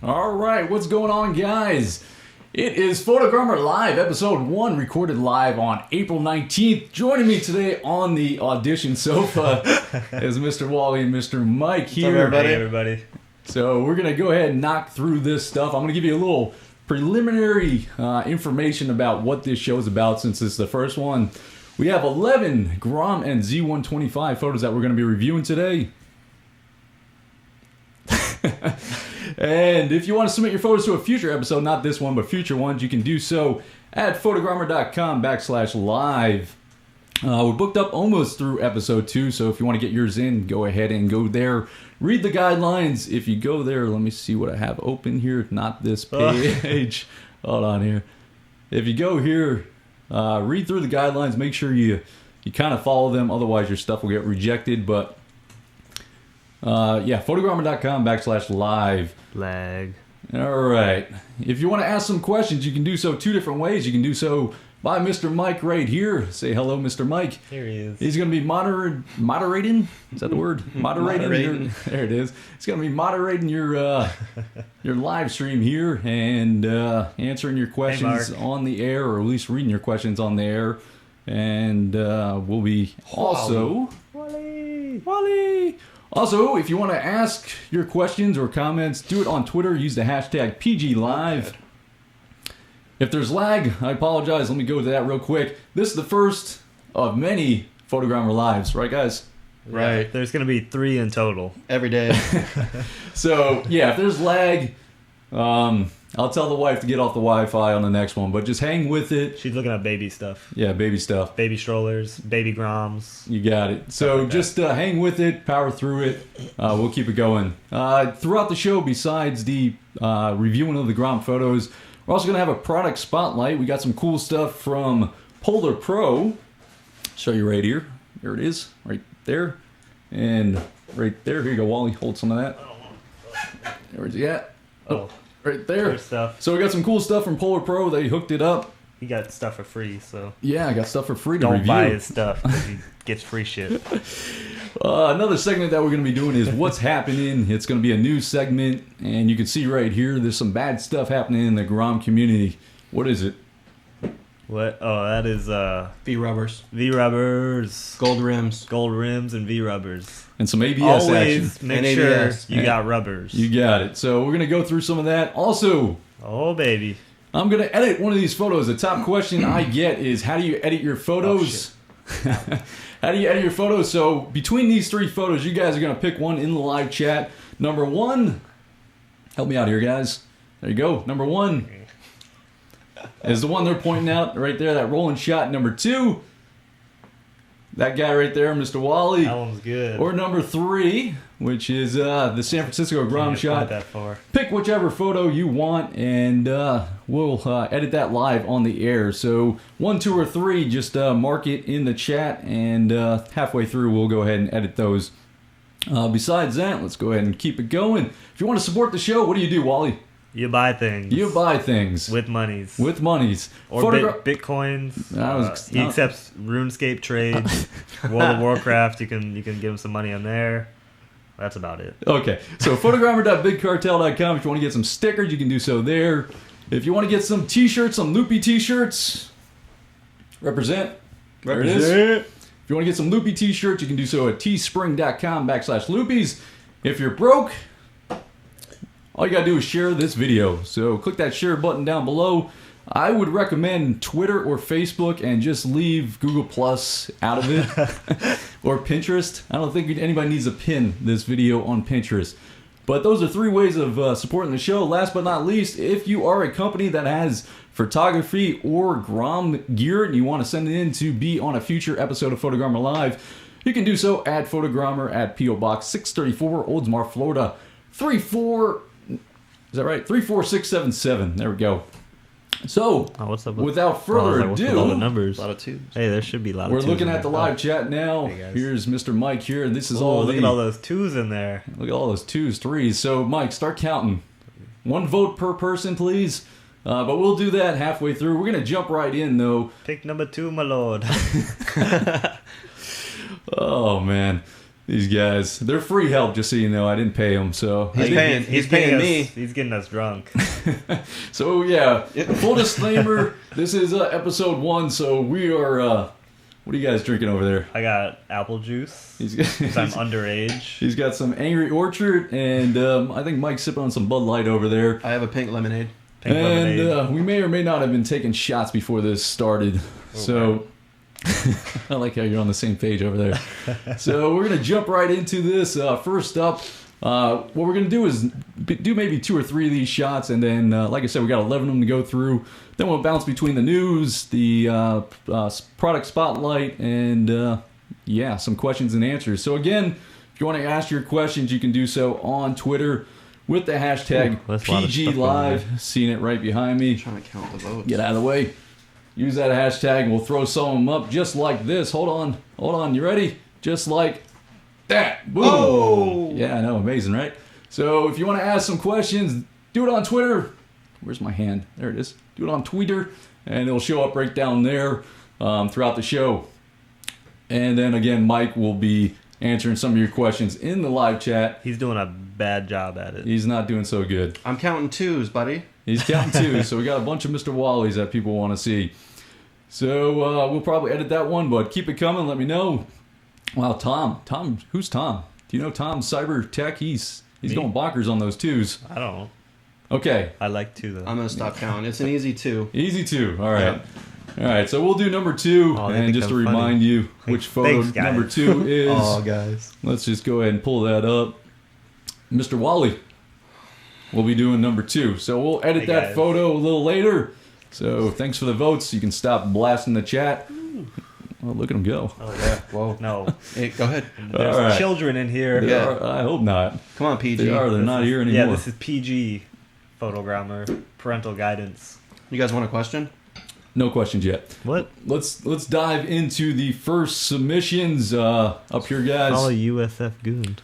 All right, what's going on, guys? It is Photogromer Live, episode 1, recorded live on April 19th. Joining me today on the audition sofa is Mr. Wally and Mr. Mike here. Hey, everybody. So we're going to go ahead and knock through this stuff. I'm going to give you a little preliminary information about what this show is about since it's the first one. We have 11 Grom and Z125 photos that we're going to be reviewing today. And if you want to submit your photos to a future episode, not this one, but future ones, you can do so at photogromer.com/live. We're booked up almost through episode 2, so if you want to get yours in, go ahead and go there. Read the guidelines. If you go there, let me see what I have open here. Not this page. Hold on here. If you go here, read through the guidelines. Make sure you kind of follow them. Otherwise, your stuff will get rejected. But photogromer.com/live. Lag. All right. If you want to ask some questions, you can do so 2 different ways. You can do so by Mr. Mike right here. Say hello, Mr. Mike. Here he is. He's going to be moderating. Is that the word? Moderating. There it is. He's going to be moderating your live stream here and answering your questions on the air, or at least reading your questions on the air. And we'll be also... Wally! Also, if you want to ask your questions or comments, do it on Twitter. Use the hashtag PGLive. If there's lag, I apologize. Let me go to that real quick. This is the first of many Photogromer Lives, right, guys? Right. Yeah, there's going to be 3 in total. Every day. So, yeah, if there's lag, I'll tell the wife to get off the Wi-Fi on the next one, but just hang with it. She's looking at baby stuff. Yeah, baby stuff. Baby strollers, baby Groms. You got it. So like just hang with it, power through it. We'll keep it going. Throughout the show, besides the reviewing of the Grom photos, we're also going to have a product spotlight. We got some cool stuff from Polar Pro. Show you right here. There it is, right there. And right there. Here you go, Wally. Hold some of that. Where's he at? Oh. Right there. Stuff. So we got some cool stuff from Polar Pro. They hooked it up. He got stuff for free, so... Yeah, I got stuff for free to Don't review. buy his stuff, because he gets free shit. Another segment that we're going to be doing is What's Happening. It's going to be a new segment, and you can see right here, there's some bad stuff happening in the Grom community. What is it? What? Oh, that is... V-rubbers. V-rubbers. Gold rims. Gold rims and V-rubbers. And some ABS Always action. make and sure ABS. you got rubbers. You got it. So we're going to go through some of that. Also... Oh, baby. I'm going to edit one of these photos. The top question I get is, how do you edit your photos? Oh, How do you edit your photos? So between these 3 photos, you guys are going to pick one in the live chat. Number 1, help me out here, guys. There you go. Number 1 is the one they're pointing out right there, that rolling shot. Number 2, that guy right there, Mr. Wally. That one's good. Or number 3, which is the San Francisco Grom shot. That far. Pick whichever photo you want, and we'll edit that live on the air. So 1, 2, or 3, just mark it in the chat, and halfway through we'll go ahead and edit those. Besides that, let's go ahead and keep it going. If you want to support the show, what do, Wally? You buy things. You buy things. With monies. With monies. Or Bitcoins. He accepts RuneScape trades. World of Warcraft, you can give him some money on there. That's about it. Okay, so photogromer.bigcartel.com. If you want to get some stickers, you can do so there. If you want to get some t-shirts, some loopy t-shirts, represent. There it is. If you want to get some loopy t-shirts, you can do so at teespring.com/loopies. If you're broke, all you got to do is share this video. So click that share button down below. I would recommend Twitter or Facebook and just leave Google Plus out of it. Or Pinterest. I don't think anybody needs to pin this video on Pinterest. But those are 3 ways of supporting the show. Last but not least, if you are a company that has photography or Grom gear and you want to send it in to be on a future episode of Photogromer Live, you can do so at Photogromer at P.O. Box 634, Oldsmar, Florida 34677. There we go. So, what's up without further ado, all the numbers? A lot of 2s. Hey, there should be a lot of 2s. We're looking at the live chat now. Hey, here's Mr. Mike here, and this is look at all those 2s in there. Look at all those 2s, 3s. So, Mike, start counting. 1 vote per person, please. But we'll do that halfway through. We're going to jump right in, though. Pick number 2, my lord. Oh, man. These guys, they're free help, just so you know. I didn't pay them, so He's paying me. He's getting us drunk. So yeah, full disclaimer: this is episode 1, so we are. What are you guys drinking over there? I got apple juice. He's I'm underage. He's got some Angry Orchard, and I think Mike's sipping on some Bud Light over there. I have a pink lemonade. We may or may not have been taking shots before this started. So I like how you're on the same page over there. So we're going to jump right into this. First up, what we're going to do is do maybe 2 or 3 of these shots. And then, like I said, we got 11 of them to go through. Then we'll bounce between the news, the product spotlight, and some questions and answers. So again, if you want to ask your questions, you can do so on Twitter with the hashtag PGLive. Seeing it right behind me. I'm trying to count the votes. Get out of the way. Use that hashtag and we'll throw some of them up just like this. Hold on. You ready? Just like that. Boom. Oh! Yeah, I know. Amazing, right? So if you want to ask some questions, do it on Twitter. Where's my hand? There it is. Do it on Twitter, and it'll show up right down there throughout the show. And then again, Mike will be answering some of your questions in the live chat. He's doing a bad job at it. He's not doing so good. I'm counting 2s, buddy. He's counting 2, so we got a bunch of Mr. Wallies that people want to see. So we'll probably edit that one, but keep it coming. Let me know. Wow, Tom, who's Tom? Do you know Tom Cyber Tech? He's going bonkers on those 2s. I don't know. Okay. I like 2 though. I'm gonna stop counting. It's an easy 2. Easy 2. All right. Yeah. All right, so we'll do number 2, and just to remind you which photo number 2 is. Oh, guys. Let's just go ahead and pull that up. Mr. Wally will be doing number 2. So we'll edit that photo a little later. So thanks for the votes. You can stop blasting the chat. Well, look at him go. Oh, yeah. Whoa. No. Hey, go ahead. There's children in here. Yeah. I hope not. Come on, PG. They're not here anymore. Yeah, this is PG Photogromer. Parental guidance. You guys want a question? No questions yet. What? Let's dive into the first submissions up here, guys. Call a USF goon.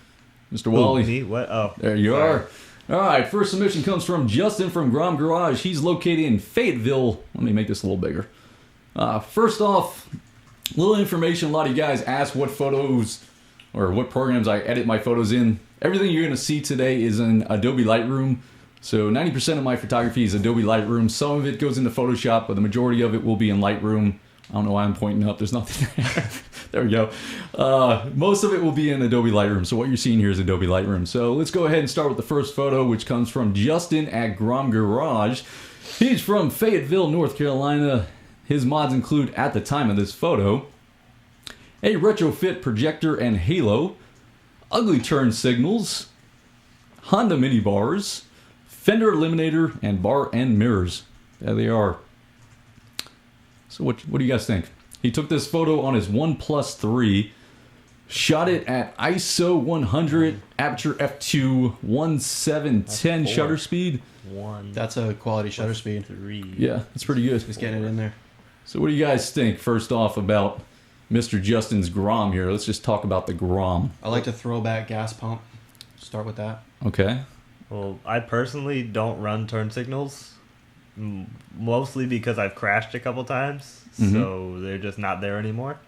Mr. Wally. Me? What? Oh. There you are. All right, first submission comes from Justin from Grom Garage. He's located in Fayetteville. Let me make this a little bigger. First off, little information. A lot of you guys ask what photos or what programs I edit my photos in. Everything you're going to see today is in Adobe Lightroom. So 90% of my photography is Adobe Lightroom. Some of it goes into Photoshop, but the majority of it will be in Lightroom. I don't know why I'm pointing up. There's nothing there. There we go. Most of it will be in Adobe Lightroom. So what you're seeing here is Adobe Lightroom. So let's go ahead and start with the first photo, which comes from Justin at Grom Garage. He's from Fayetteville, North Carolina. His mods include, at the time of this photo, a retrofit projector and halo, ugly turn signals, Honda mini bars, fender eliminator, and bar end mirrors. There they are. So what do you guys think? He took this photo on his OnePlus 3, shot it at ISO 100, aperture f2, 1.710 shutter speed. That's a quality shutter speed. 3. Yeah, that's pretty good. Just getting it in there. So what do you guys think, first off, about Mr. Justin's Grom here? Let's just talk about the Grom. I like to throw back gas pump. Start with that. Okay. Well, I personally don't run turn signals, mostly because I've crashed a couple times, so they're just not there anymore.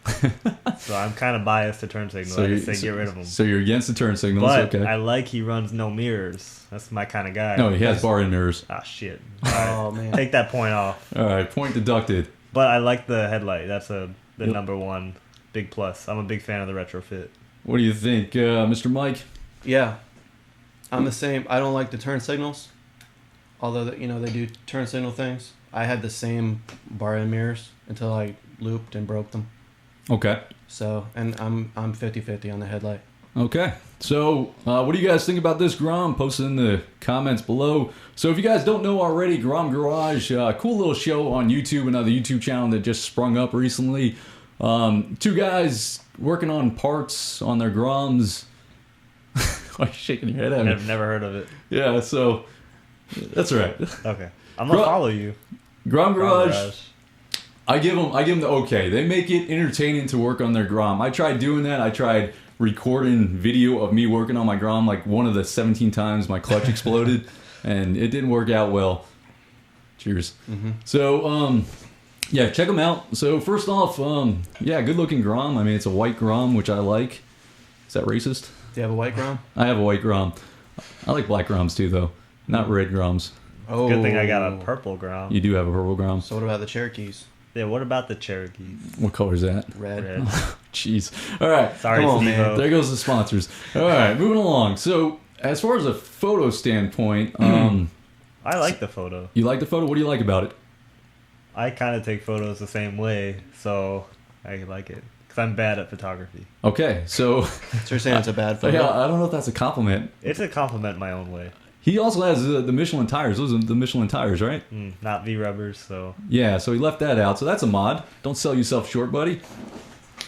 So I'm kind of biased to turn signals. I just say get rid of them. So you're against the turn signals, but okay. I like he runs no mirrors. That's my kind of guy. No, he has bar and mirrors. Ah, shit. Oh, man. Take that point off. All right, point deducted. But I like the headlight. That's the number one big plus. I'm a big fan of the retrofit. What do you think, Mr. Mike? Yeah. I'm the same. I don't like the turn signals. Although, they do turn signal things. I had the same bar and mirrors until I looped and broke them. Okay. So, and I'm 50-50 on the headlight. Okay. So, what do you guys think about this Grom? Post it in the comments below. So, if you guys don't know already, Grom Garage, cool little show on YouTube, another YouTube channel that just sprung up recently. 2 guys working on parts on their Groms. Why are you shaking your head at me? I've never heard of it. Yeah, so that's all right. Okay. I'm going to follow you. Grom Garage. I give them the okay. They make it entertaining to work on their Grom. I tried doing that. I tried recording video of me working on my Grom like one of the 17 times my clutch exploded, and it didn't work out well. Cheers. Mm-hmm. So, yeah, check them out. So first off, yeah, good looking Grom. I mean, it's a white Grom, which I like. Is that racist? Do you have a white Grom? I have a white Grom. I like black Groms too, though. Not red Groms. Oh, Good thing I got a purple Grom. You do have a purple Grom. So what about the Cherokees? Yeah, what about the Cherokees? What color is that? Red. Red. Jeez. All right. Sorry, Come on, Steve-O. man. There goes the sponsors. All right, moving along. So, as far as a photo standpoint, I like the photo. you like the photo? What do you like about it? I kind of take photos the same way, so I like it. Because I'm bad at photography. Okay, so So you're saying it's a bad photo? yeah, I don't know if that's a compliment. It's a compliment my own way. He also has the Michelin tires. Those are the Michelin tires, right? Not V-rubbers, so... Yeah, so he left that out. So that's a mod. Don't sell yourself short, buddy.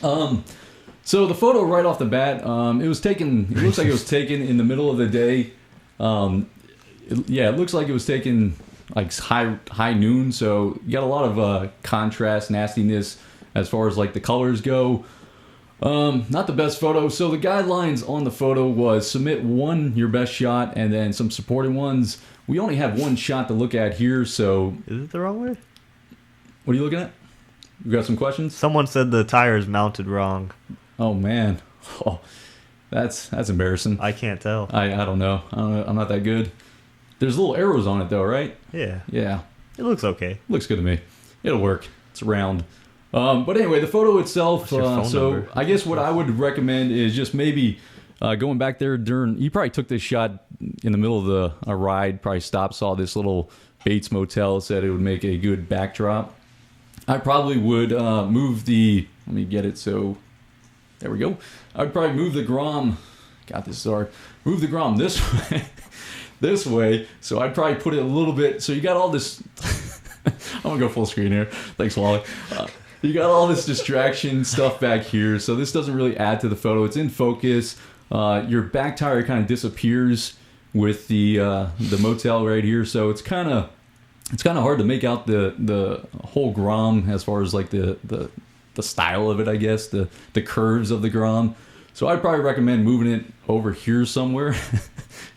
So the photo right off the bat, it was taken. It looks like it was taken in the middle of the day. It looks like it was taken like high noon. So you got a lot of contrast, nastiness as far as like the colors go. Not the best photo. So the guidelines on the photo was submit your best shot, and then some supporting ones. We only have one shot to look at here. So Is it the wrong way? what are you looking at? You got some questions? Someone said the tire's mounted wrong. Oh man, that's embarrassing. I can't tell. I don't know. I'm not that good. There's little arrows on it though, right? Yeah. Yeah, It looks okay. looks good to me. It'll work. It's round. But anyway, the photo itself. What's your phone So number? I guess what I would recommend is just maybe going back there during. You probably took this shot in the middle of a ride. Probably stopped, saw this little Bates Motel, said it would make a good backdrop. I probably would move the. Let me get it. So there we go. I'd probably move the Grom. Got this hard. Move the Grom this way. This way. So I'd probably put it a little bit. So you got all this. I'm gonna go full screen here. Thanks, Wally. You got all this distraction stuff back here. So this doesn't really add to the photo. It's in focus. Your back tire kind of disappears with the motel right here. So it's kind of hard to make out the whole Grom as far as like the style of it, I guess, the curves of the Grom. So I'd probably recommend moving it over here somewhere.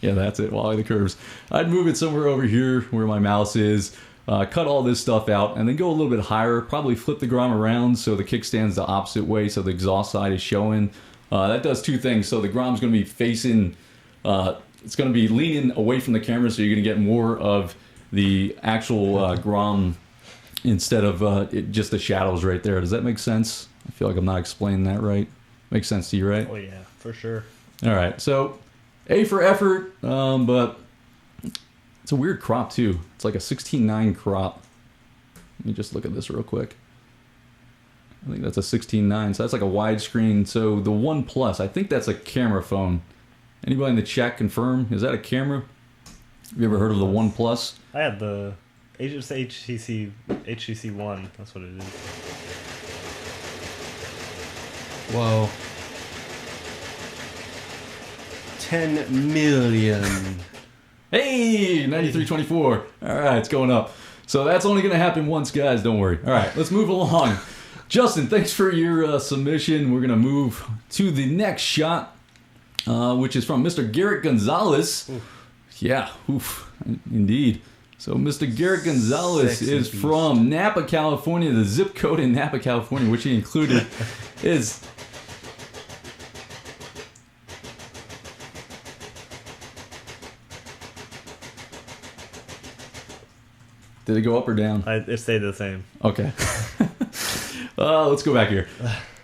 Yeah, that's it, Wally, the curves. I'd move it somewhere over here where my mouse is, cut all this stuff out, and then go a little bit higher, probably flip the Grom around so the kickstand's the opposite way so the exhaust side is showing. That does two things. So the Grom's going to be facing, it's going to be leaning away from the camera, so you're going to get more of the actual Grom instead of just the shadows right there. Does that make sense? I feel like I'm not explaining that right. Makes sense to you, right? Oh, yeah, for sure. All right, so A for effort, but it's a weird crop too. It's like a 16:9 crop. Let me just look at this real quick. I think that's a 16:9, so that's like a widescreen. So the One Plus, I think that's a camera phone. Anybody in the chat confirm? Is that a camera? Have you ever heard of the One Plus? I had the HTC One. That's what it is. Whoa. 10 million. Hey, 9324. All right, it's going up. So that's only going to happen once, guys. Don't worry. All right, let's move along. Justin, thanks for your submission. We're going to move to the next shot, which is from Mr. Garrett Gonzalez. Oof. Yeah, oof, indeed. So Mr. Garrett Gonzalez Sexy is beast. from Napa, California. The zip code in Napa, California, which he included, is... Did it go up or down? It stayed the same. Okay. Let's go back here.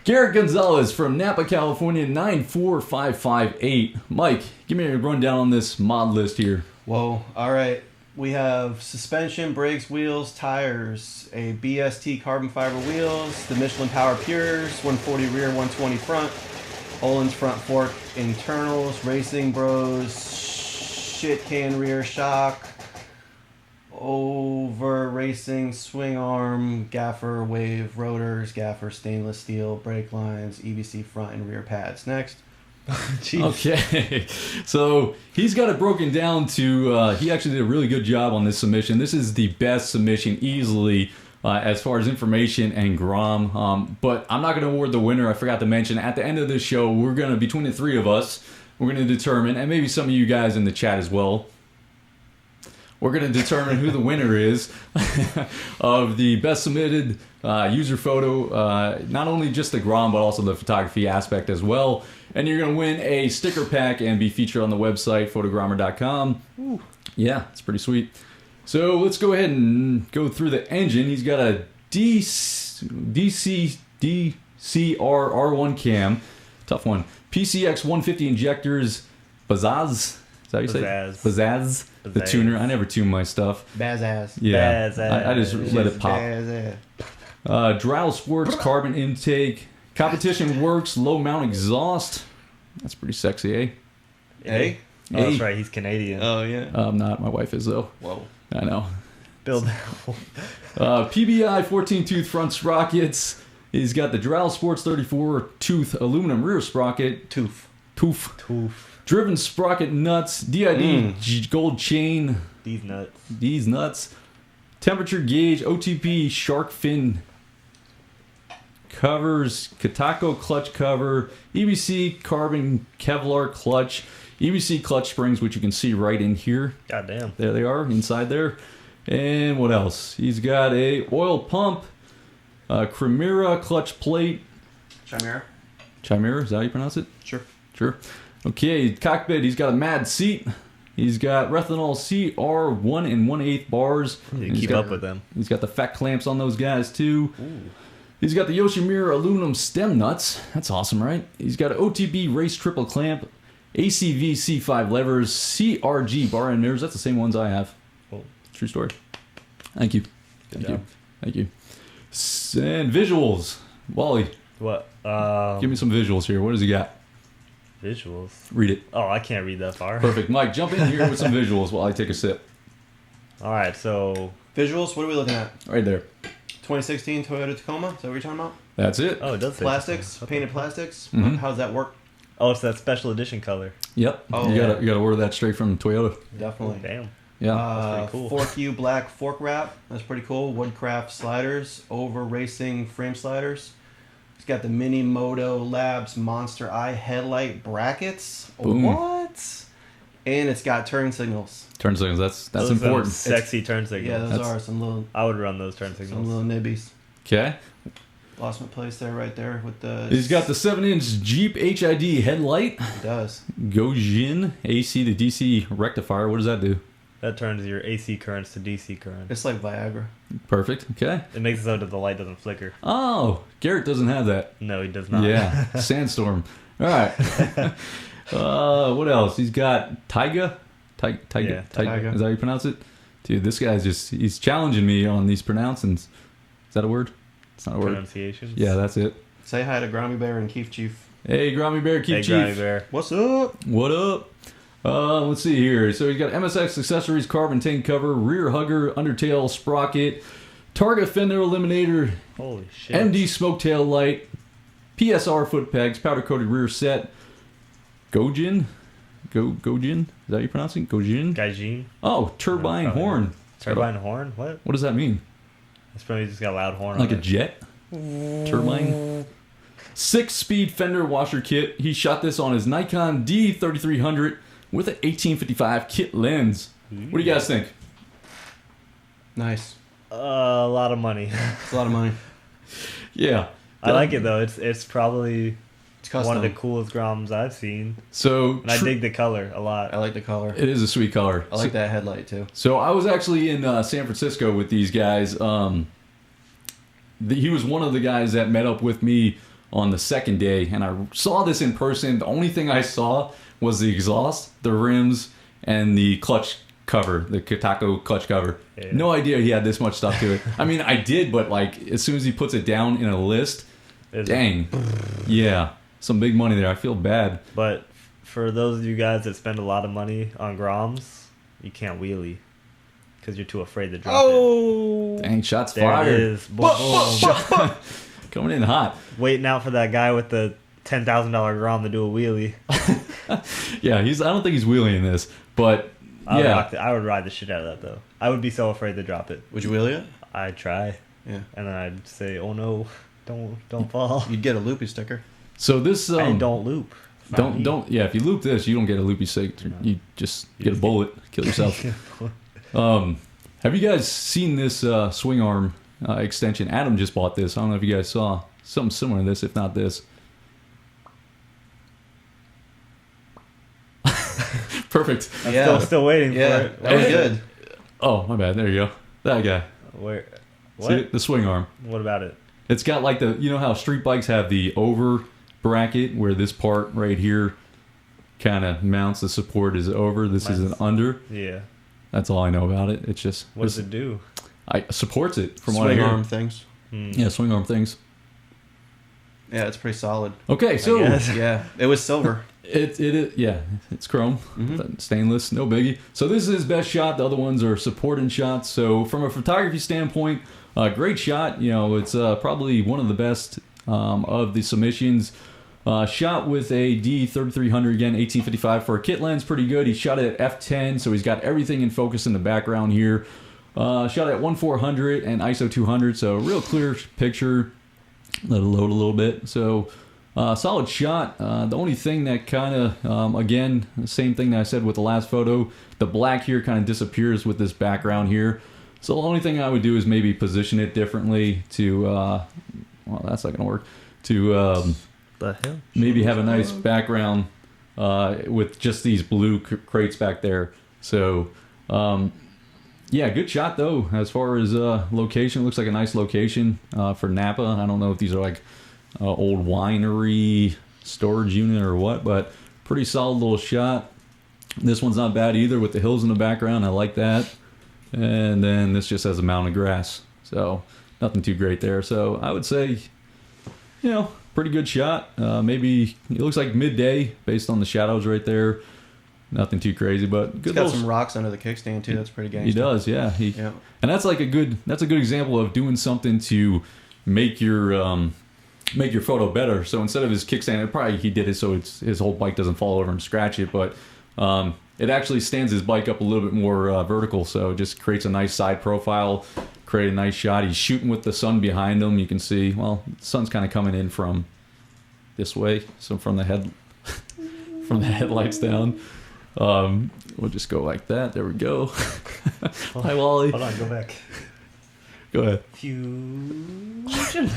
Garrett Gonzalez from Napa, California, 94558. Mike, give me a rundown on this mod list here. Whoa. All right. We have suspension, brakes, wheels, tires, a BST carbon fiber wheels, the Michelin Power Pures, 140 rear, 120 front, Olin's front fork internals, Racing Bros, shit can rear shock, over racing swing arm, gaffer wave rotors, gaffer stainless steel brake lines, EBC front and rear pads. Next. Okay. So he's got it broken down to, he actually did a really good job on this submission. This is the best submission easily as far as information and Grom. But I'm not going to award the winner. I forgot to mention at the end of this show, we're going to, between the three of us, we're going to determine, and maybe some of you guys in the chat as well, we're going to determine who the winner is of the best submitted user photo, not only just the Grom, but also the photography aspect as well. And you're going to win a sticker pack and be featured on the website, Photogromer.com. Ooh. Yeah, it's pretty sweet. So let's go ahead and go through the engine. He's got a DCR-R1 cam. Tough one. PCX 150 injectors. Bazaz. Is that how you say it? Bazaz. The tuner. I never tune my stuff. Bazaz. Yeah. Bazaz. I just let it pop. Bazaz. Drow Sports carbon intake. Competition Works low mount exhaust. That's pretty sexy, eh? Hey? Oh, that's right. He's Canadian. Oh, yeah. I'm not. My wife is, though. Whoa. I know. Build. PBI 14 tooth front sprockets. He's got the Drow Sports 34 tooth aluminum rear sprocket. Tooth. Driven sprocket nuts. DID gold chain. These nuts. Temperature gauge. OTP shark fin covers. Katako clutch cover. EBC carbon Kevlar clutch. EBC clutch springs, which you can see right in here. Goddamn. There they are, inside there. And what else? He's got a oil pump, Chimera clutch plate. Chimera, is that how you pronounce it? Sure. Okay, cockpit. He's got a mad seat. He's got Rethanol CR 1 1/8 bars. You keep up with them. He's got the fat clamps on those guys too. Ooh. He's got the Yoshimura aluminum stem nuts. That's awesome, right? He's got an OTB race triple clamp. ACV C5 levers, CRG bar and mirrors. That's the same ones I have. Oh. True story. Thank you. Good job. Thank you. And visuals. Wally, What? give me some visuals here. What does he got? Visuals. Read it. Oh, I can't read that far. Perfect. Mike, jump in here with some visuals while I take a sip. All right, so Visuals, what are we looking at? Right there. 2016 Toyota Tacoma? Is that what you're talking about? That's it. it does say Plastics? Okay. Painted plastics? Mhm. How does that work? Oh, it's that special edition color. Yep. Oh, you yeah. gotta order that straight from Toyota. Definitely. Damn. Yeah. That's pretty cool. 4Q black fork wrap. That's pretty cool. Woodcraft sliders. Over racing frame sliders. It's got the Mini Moto Labs Monster Eye headlight brackets. Boom. What? And it's got turn signals. Turn signals. That's Those are important. Sexy turn signals. Yeah, those That's- are some little I would run those turn signals. nibbies. Okay. Lost my place there, right there with the. He's got the 7-inch Jeep HID headlight. It does. Gojin AC to DC rectifier. What does that do? That turns your AC currents to DC current. It's like Viagra. Perfect. Okay. It makes it so that the light doesn't flicker. Oh, Garrett doesn't have that. No, he does not. Yeah. Sandstorm. All right. What else? He's got Taiga. Yeah, Taiga. Taiga. Is that how you pronounce it? Dude, this guy's he's challenging me on these pronouncings. Is that a word? It's not a word. Pronunciations. Yeah, that's it. Say hi to Grommy Bear and Keef Chief. Hey, Grommy Bear, Hey, Keep Grimy Chief. Bear. What's up? What up? Let's see here. So he's got MSX accessories, carbon tank cover, rear hugger, undertail sprocket, Targa fender eliminator, Holy shit. MD smoke tail light, PSR foot pegs, powder coated rear set, Gojin. Gojin? Is that how you pronounce it? Gojin? Gaijin. Oh, turbine Probably horn. Turbine horn? What? What does that mean? It's probably just got a loud horn Like on a it. jet? Turbine? 6-speed fender washer kit. He shot this on his Nikon D3300 with an 1855 kit lens. What do you guys think? Nice. A lot of money. It's a lot of money. Yeah. I like it though. It's probably It's custom. one of the coolest Groms I've seen. So And I dig the color a lot. I like the color. it is a sweet color. I like that headlight too. So I was actually in San Francisco with these guys. He was one of the guys that met up with me on the second day, and I saw this in person. The only thing I saw was the exhaust, the rims, and the clutch cover, the Katako clutch cover. Yeah. No idea he had this much stuff to it. I mean, I did, but like as soon as he puts it down in a list, It's- dang, yeah, some big money there. I feel bad. But for those of you guys that spend a lot of money on Groms, you can't wheelie because you're too afraid to drop it. Dang, shots There fired. it is. Boom, boom. Coming in hot. Waiting out for that guy with the $10,000 Grom to do a wheelie. Yeah, I don't think he's wheeling this, but yeah. I would ride the shit out of that though. I would be so afraid to drop it. Would you wheel it? I'd try, Yeah. and then I'd say, "Oh no, don't fall." You'd get a loopy sticker. So this I don't loop. Not don't me. yeah, if you loop this, you don't get a loopy stick. You just get a bullet, kill yourself. Have you guys seen this swing arm extension? Adam just bought this. I don't know if you guys saw something similar to this, if not this. Perfect. Yeah. Still waiting for it. That was good. Oh, my bad. There you go. That guy. Where? What? See it? The swing arm. What about it? It's got like you know how street bikes have the over bracket where this part right here kind of mounts, the support is over. This is an under. Yeah. That's all I know about it. It's just... What does it do? Supports it from what I Swing hear. arm things. Yeah, swing arm things. Yeah, it's pretty solid. Okay, so... Yeah, it was silver. Yeah, it's chrome, stainless, no biggie. So this is his best shot. The other ones are supporting shots. So from a photography standpoint, great shot. You know, it's probably one of the best of the submissions. Shot with a D3300 again, 1855 for a kit lens, pretty good. He shot it at f10, so he's got everything in focus in the background here. Shot at 1/400 and ISO 200, so real clear picture. Let it load a little bit. So. Solid shot. The only thing that kind of, again, the same thing that I said with the last photo, the black here kind of disappears with this background here. So the only thing I would do is maybe position it differently to, well, that's not going to work, to The hell? maybe have a nice background with just these blue crates back there. So, yeah, good shot though. As far as location, it looks like a nice location for Napa. I don't know if these are like old winery storage unit or what, but pretty solid little shot. This one's not bad either with the hills in the background. I like that. And then this just has a mound of grass, so nothing too great there. So I would say, you know, pretty good shot. Maybe it looks like midday based on the shadows right there. Nothing too crazy, but good. He's got some rocks under the kickstand too. That's pretty gangster. He does, yeah. And that's like a good example of doing something to make your photo better. So instead of his kickstand, probably he did it so his whole bike doesn't fall over and scratch it, but it actually stands his bike up a little bit more vertical, so it just creates a nice side profile, create a nice shot. He's shooting with the sun behind him. You can see, well, the sun's kind of coming in from this way, so from the headlights down. We'll just go like that. There we go. Hi, Wally. Hold on, go back. Go ahead. Fusion.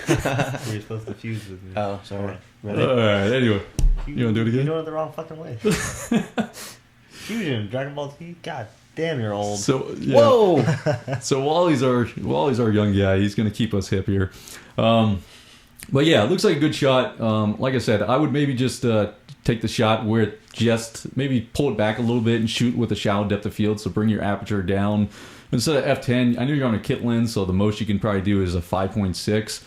You're supposed to fuse with me. Oh, sorry. All right, anyway. You want to do it again? You're doing it the wrong fucking way. Fusion, Dragon Ball Z. God damn, you're old. So yeah. Whoa! So Wally's our young guy. He's gonna keep us hip here. But yeah, it looks like a good shot. Like I said, I would maybe just take the shot where it just maybe pull it back a little bit and shoot with a shallow depth of field. So bring your aperture down instead of f10. I know you're on a kit lens, so the most you can probably do is a 5.6.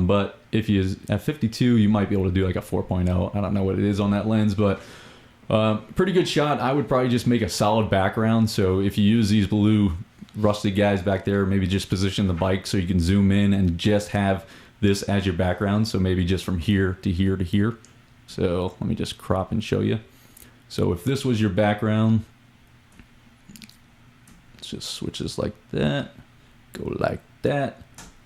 But if you at 52, you might be able to do like a 4.0. I don't know what it is on that lens, but pretty good shot. I would probably just make a solid background. So if you use these blue rusty guys back there, maybe just position the bike so you can zoom in and just have this as your background. So maybe just from here to here to here. So let me just crop and show you. So if this was your background, let's just switch this like that, go like that.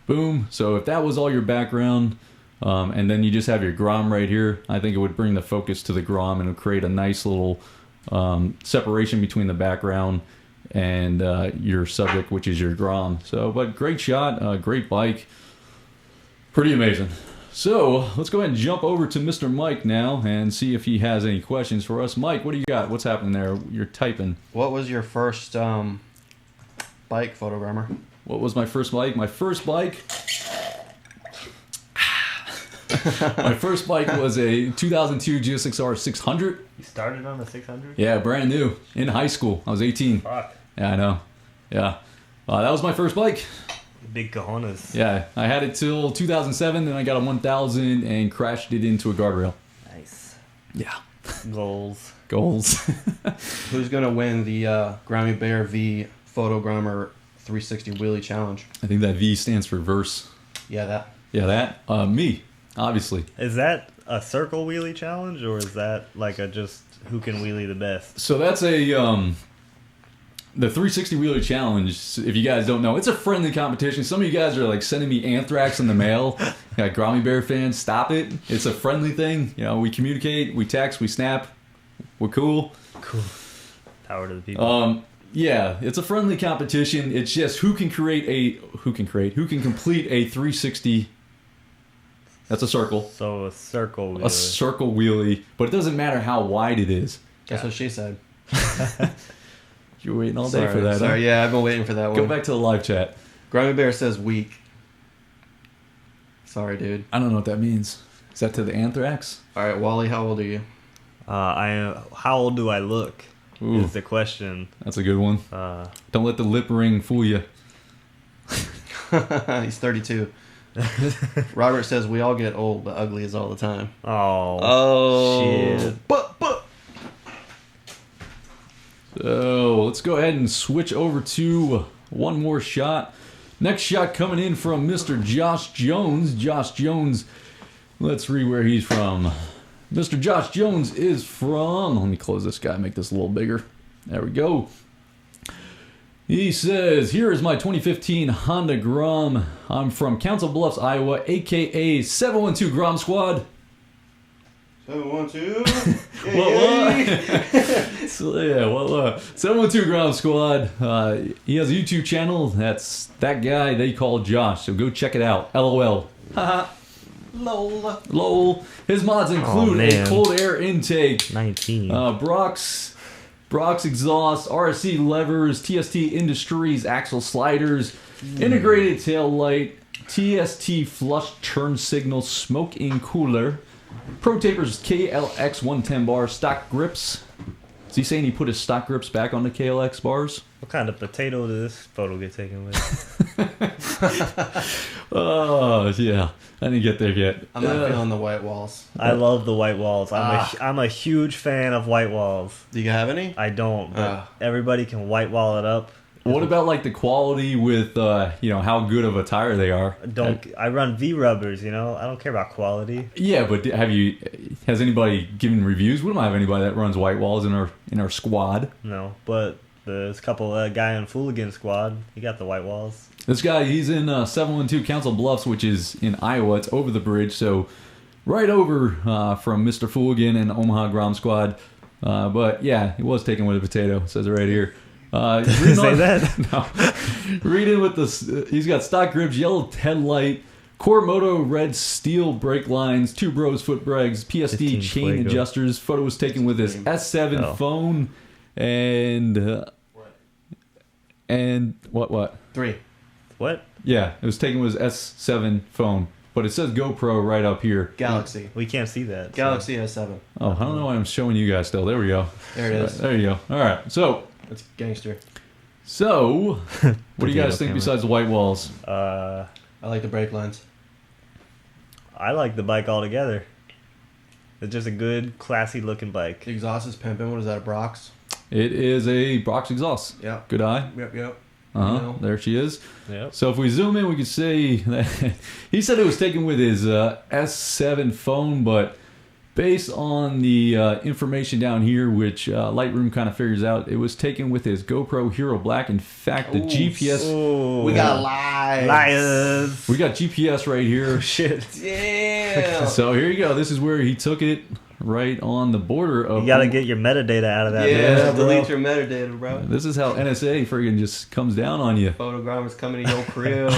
Boom. So if that was all your background, and then you just have your Grom right here, I think it would bring the focus to the Grom and it would create a nice little separation between the background and your subject, which is your Grom. So, but great shot, great bike, pretty amazing. So let's go ahead and jump over to Mr. Mike now and see if he has any questions for us. Mike, what do you got? What's happening there? You're typing. What was your first bike, Photogrammer? What was my first bike? My first bike was a 2002 GSX-R 600. You started on the 600? Yeah, brand new. In high school. I was 18. Fuck. Yeah, I know. Yeah. That was my first bike. Big cojones. Yeah, I had it till 2007, then I got a 1000 and crashed it into a guardrail. Nice. Yeah. Goals. Who's going to win the Grammy Bear v Photogrammer 360 Wheelie Challenge? I think that V stands for verse. Yeah, that. Yeah, that. Me, obviously. Is that a circle wheelie challenge, or is that like a just who can wheelie the best? So that's the 360 Wheeler Challenge, if you guys don't know, it's a friendly competition. Some of you guys are like sending me anthrax in the mail. Like Grammy Bear fans, stop it. It's a friendly thing. You know, we communicate, we text, we snap. We're cool. Cool. Power to the people. Yeah, it's a friendly competition. It's just who can complete a 360. That's a circle. So a circle wheelie. A circle wheelie, but it doesn't matter how wide it is. That's what she said. You're waiting all day for that. Sorry, huh? yeah, I've been waiting for that one. Go back to the live chat. Grimy Bear says weak. Sorry, dude. I don't know what that means. Is that to the anthrax? All right, Wally, how old are you? How old do I look? Ooh, Is the question. that's a good one. Don't let the lip ring fool you. He's 32. Robert says we all get old, but ugly is all the time. Oh, shit. But. So let's go ahead and switch over to one more shot. Next shot coming in from Mr. Josh Jones. Josh Jones, let's read where he's from. Mr. Josh Jones is from... Let me close this guy, make this a little bigger. There we go. He says, here is my 2015 Honda Grom. I'm from Council Bluffs, Iowa, a.k.a. 712 Grom Squad. 712. What? So, yeah, well, 712 Grom Squad. He has a YouTube channel. That's that guy they call Josh. So go check it out. LOL. Haha. Lol. His mods include a cold air intake, 19. Brock's exhaust, RSC levers, TST Industries axle sliders, integrated tail light, TST flush turn signal, smoke-in cooler, Pro Tapers KLX 110 bar, stock grips. Is he saying he put his stock grips back on the KLX bars? What kind of potato did this photo get taken with? Oh, yeah. I didn't get there yet. I'm not feeling the white walls. I love the white walls. I'm a huge fan of white walls. Do you have any? I don't, but everybody can white wall it up. What about like the quality with how good of a tire they are? I run V rubbers, I don't care about quality. Yeah, but has anybody given reviews? We don't have anybody that runs white walls in our squad. No, but there's a couple guy in Fooligan squad. He got the white walls. This guy, he's in 712 Council Bluffs, which is in Iowa. It's over the bridge, so right over from Mr. Fooligan and Omaha Grom Squad. But yeah, he was taken with a potato. It says it right here. Say that? No. Reading with this, he's got stock grips, yellow headlight, Core Moto red steel brake lines, 2 Bros foot brakes, PSD chain Fuego. adjusters. Photo was taken with his S7 phone and what? 3. What? Yeah, it was taken with his S7 phone, but it says GoPro right up here. Galaxy. We can't see that. Galaxy S7. Oh, I don't know why I'm showing you guys still. There we go. There it is. There you go. All right, so It's gangster. what do you guys think camera. besides the white walls? I like the brake lines. I like the bike altogether. It's just a good, classy looking bike. The exhaust is pimping. What is that, a Brox? It is a Brox exhaust. Yeah. Good eye. Yep. There she is. Yep. So if we zoom in, we can see that he said it was taken with his S7 phone, but based on the information down here, which Lightroom kind of figures out, it was taken with his GoPro Hero Black. In fact, the GPS... Ooh. We got live. Liars. We got GPS right here. Shit. Damn. So here you go. This is where he took it, right on the border of... You gotta get your metadata out of that. Yeah, man, bro. delete your metadata, bro. This is how NSA friggin' just comes down on you. Photogromer's coming to your crib.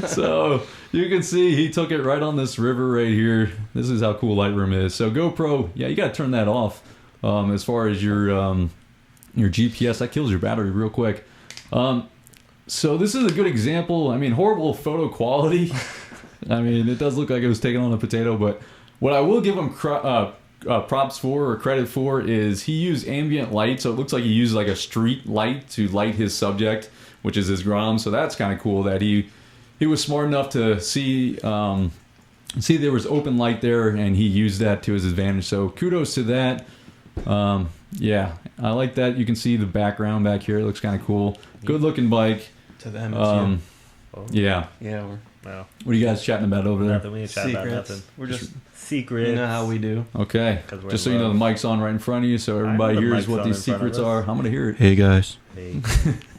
So you can see he took it right on this river right here. This is how cool Lightroom is. So GoPro, yeah, you got to turn that off. As far as your GPS, that kills your battery real quick. So this is a good example. I mean, horrible photo quality. I mean, it does look like it was taken on a potato, but what I will give him props for or credit for is he used ambient light, so it looks like he used like a street light to light his subject, which is his Grom. So that's kind of cool that he was smart enough to see there was open light there, and he used that to his advantage. So kudos to that. Yeah, I like that. You can see the background back here. It looks kind of cool. Good looking bike. To them, it's Yeah. yeah. No. What are you guys chatting about over there? Nothing. We ain't chatting about Secrets. nothing. We're just, Secrets. you know how we do. Okay. 'Cause we're Just so in you know, the love. mic's on right in front of you, so everybody the hears mic's what on these in front of secrets us. are. I'm gonna hear it. Hey guys. Hey.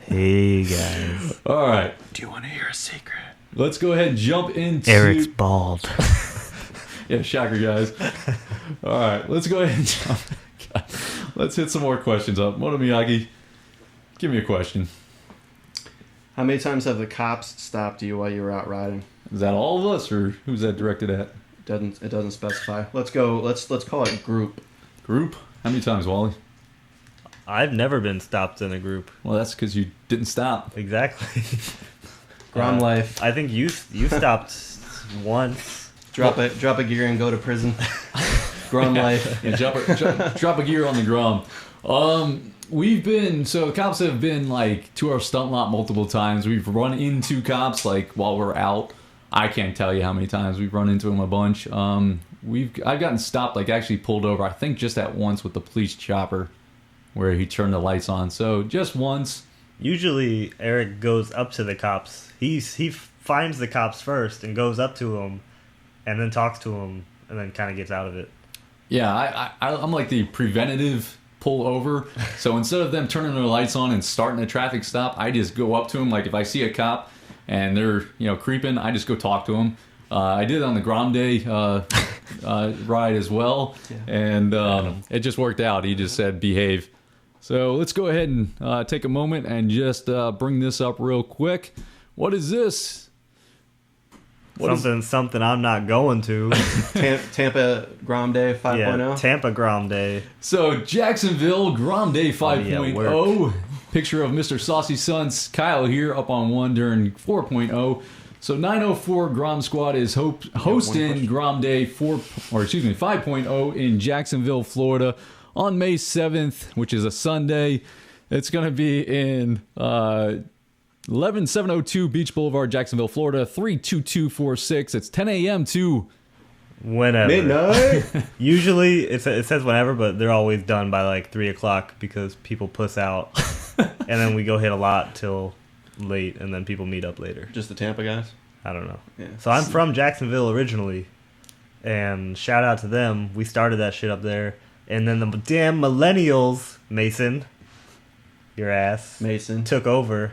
Hey, guys. All right. Do you want to hear a secret? Let's go ahead and jump into Eric's bald. Yeah, shocker, guys. All right, let's go ahead and jump. God. Let's hit some more questions up. Moto Miyagi, Give me a question. How many times have the cops stopped you while you were out riding? Is that all of us, or who's that directed at? It doesn't specify. Let's go. Let's call it group. Group? How many times, Wally? I've never been stopped in a group. Well, that's because you didn't stop. Exactly. Grom life. I think you stopped once. Drop a gear and go to prison. Grom life. Yeah, drop a gear on the Grom. The cops have been like to our stunt lot multiple times. We've run into cops like while we're out. I can't tell you how many times we've run into them a bunch. I've gotten stopped, like actually pulled over. I think just at once with the police chopper, where he turned the lights on. So just once. Usually Eric goes up to the cops. He finds the cops first and goes up to them, and then talks to them, and then kind of gets out of it. Yeah, I'm like the preventative pull over. So instead of them turning their lights on and starting a traffic stop, I just go up to them. Like if I see a cop and they're creeping, I just go talk to them. I did it on the Grom Day ride as well, and it just worked out. He just said behave. So let's go ahead and take a moment and just bring this up real quick. What is this? Something I'm not going to. Tampa Grom Day 5.0. Yeah, Tampa Grom Day. So Jacksonville Grom Day 5.0. Picture of Mr. Saucy Sons Kyle here up on one during 4.0. So 904 Grom Squad is hosting Grom Day 5.0 in Jacksonville, Florida on May 7th, which is a Sunday. It's going to be in 11702 Beach Boulevard, Jacksonville, Florida, 32246. It's 10 a.m. to whenever. Midnight. Usually it says whenever, but they're always done by like 3 o'clock because people puss out. And then we go hit a lot till late, and then people meet up later. Just the Tampa guys? I don't know. Yeah. So I'm from Jacksonville originally, and shout out to them. We started that shit up there. And then the damn millennials, Mason, your ass, Mason, took over.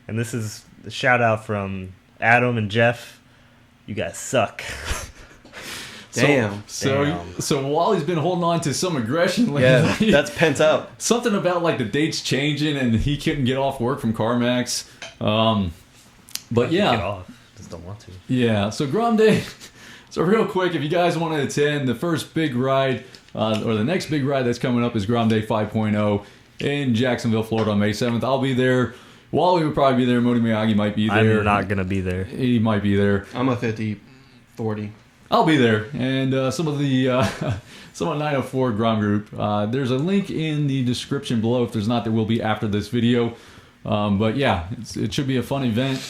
And this is a shout out from Adam and Jeff. You guys suck. Damn. So Wally's been holding on to some aggression lately. Yeah, that's pent up. Something about like the dates changing and he couldn't get off work from CarMax. But yeah. Get off. Just don't want to. Yeah. So Grom Day. So real quick, if you guys want to attend the first big ride or the next big ride that's coming up is Grom Day 5.0 in Jacksonville, Florida on May 7th. I'll be there. Wally would probably be there. Modi Miyagi might be there. I'm not going to be there. He might be there. I'm a 50-40. I'll be there. And some of 904 Grom group. There's a link in the description below. If there's not, there will be after this video. But yeah, it should be a fun event.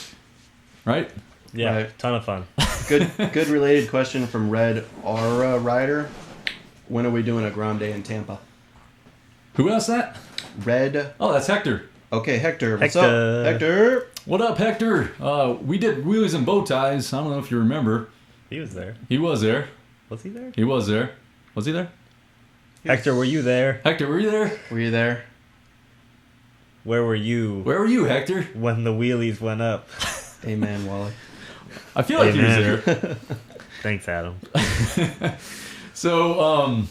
Right? Yeah, right. Ton of fun. Good related question from Red Aura Rider. When are we doing a Grom Day in Tampa? Who asked that? Red. Oh, that's Hector. Okay, Hector. What's up, Hector? What up, Hector? We did wheelies and bow ties. I don't know if you remember. He was there. He was there. Was he there? He was there. Was he there? Hector, were you there? Hector, were you there? Were you there? Where were you? Where were you, Hector? When the wheelies went up. Amen, Wally. I feel like Amen. he was there. Thanks, Adam. So,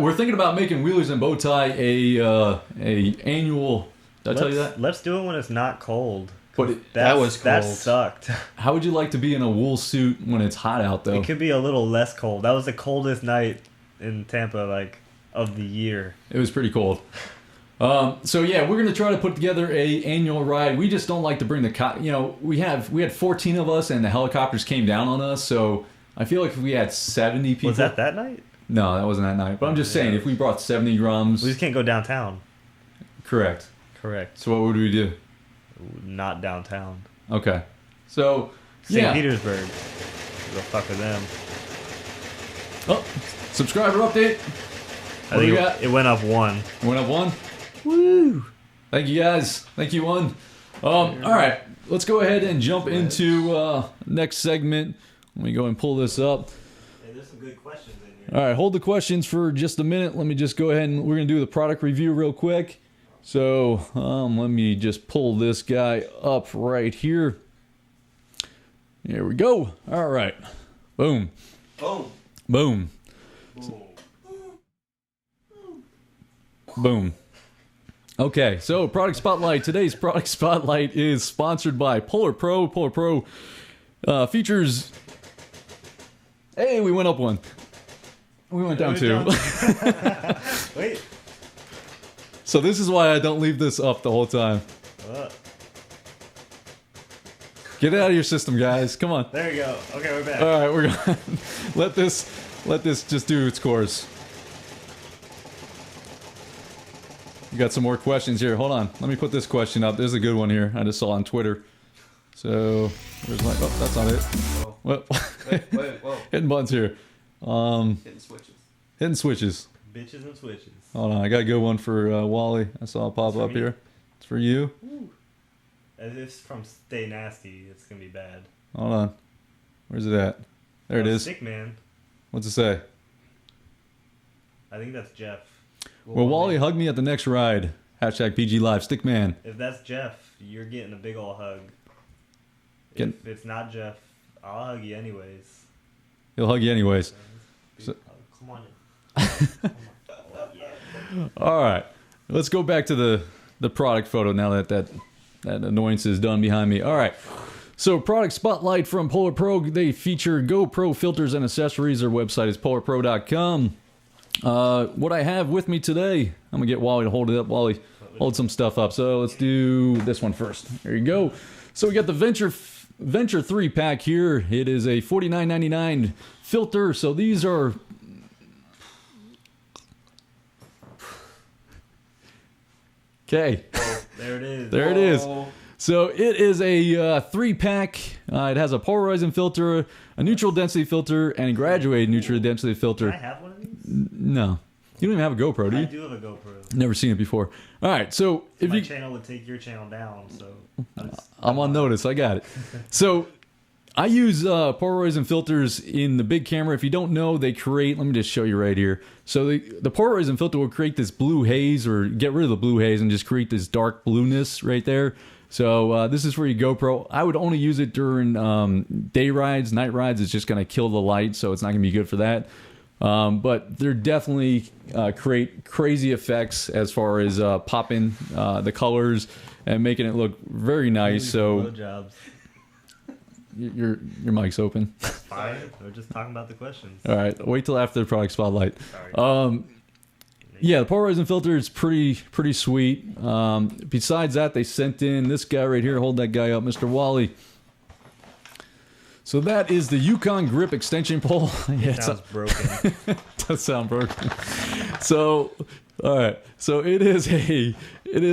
we're thinking about making wheelies and bow tie a annual. Did I tell you that? Let's do it when it's not cold. But that was cold. That sucked. How would you like to be in a wool suit when it's hot out, though? It could be a little less cold. That was the coldest night in Tampa, of the year. It was pretty cold. So yeah, we're gonna try to put together a annual ride. We just don't like to bring the we had 14 of us and the helicopters came down on us. So I feel like if we had 70 people. Was that night? No, that wasn't that night. But I'm just saying, if we brought 70 Groms. We just can't go downtown. Correct. So what would we do? Not downtown. Okay. So St. Petersburg. Go fuck with them. Oh, subscriber update. I think it went up 1. Went up 1. Woo! Thank you guys. Thank you, 1. All right, let's go ahead and jump into next segment. Let me go and pull this up. Hey, there's some good questions in here. All right, hold the questions for just a minute. Let me just go ahead and we're gonna do the product review real quick. So let me just pull this guy up right here. Here we go. All right. Boom. Boom. Boom. Boom. Okay, so product spotlight. Today's product spotlight is sponsored by Polar Pro. Polar Pro features. Hey, we went up one. We went down two. Wait. So this is why I don't leave this up the whole time. Get it out of your system, guys. Come on. There you go. Okay, we're back. All right, we're gonna let this just do its course. You got some more questions here. Hold on. Let me put this question up. There's a good one here. I just saw on Twitter. So there's my. Oh, that's not it. Whoa. What? Whoa. Hitting buttons here. Hitting switches. Hitting switches. Bitches and switches. Hold on. I got a good one for Wally. I saw it pop It's for up me? here. It's for you. Ooh. As if it's from Stay Nasty, it's gonna be bad. Hold on. Where's it at? There it is. Sick man. What's it say? I think that's Jeff. Well, Wally, hug me at the next ride. Hashtag PG Live. Stickman. If that's Jeff, you're getting a big ol' hug. Get- If it's not Jeff, I'll hug you anyways. He'll hug you anyways. So- Come on in. Come on. Oh, yeah. All right. Let's go back to the product photo now that annoyance is done behind me. All right. So product spotlight from Polar Pro. They feature GoPro filters and accessories. Their website is polarpro.com. What I have with me today, I'm going to get Wally to hold it up. Wally, hold some stuff up. So let's do this one first. There you go. So we got the Venture 3 pack here. It is a $49.99 filter. So these are... Okay. Oh, there it is. There it is. So it is a 3-pack. It has a polarizing filter, a neutral density filter, and a graduated neutral density Can filter. I have one of these? No. You don't even have a GoPro, do I you? do have a GoPro. Never seen it before. All right, so if My you... channel would take your channel down, so... I'm on notice. I got it. So I use polarizing filters in the big camera. If you don't know, they create... Let me just show you right here. So the polarizing filter will create this blue haze, or get rid of the blue haze and just create this dark blueness right there. So this is for your GoPro. I would only use it during day rides. Night rides, it's just going to kill the light, so it's not going to be good for that. But they're definitely create crazy effects as far as popping the colors and making it look very nice. So Blowjobs. your mic's open. Fine. We're just talking about the questions. All right, wait till after the product spotlight. Sorry. Yeah, the polarizing filter is pretty sweet. Besides that, they sent in this guy right here. Hold that guy up, Mr. Wally. So that is the Yukon Grip extension pole. Yeah, It sounds broken. does sound broken. So, all right. So it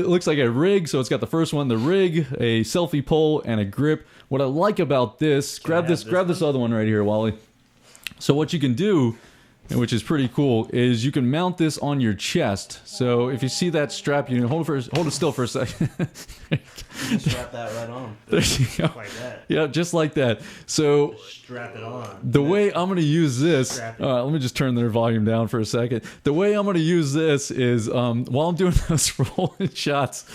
looks like a rig. So it's got the first one, the rig, a selfie pole, and a grip. What I like about this, grab this other one right here, Wally. So what you can do, which is pretty cool, is you can mount this on your chest. So if you see that strap, you can hold it still for a second. Strap that right on. There you go. Like that. Yeah, just like that. So Strap it on. the way I'm going to use this, Strap it. let me just turn their volume down for a second. The way I'm going to use this is while I'm doing those rolling shots,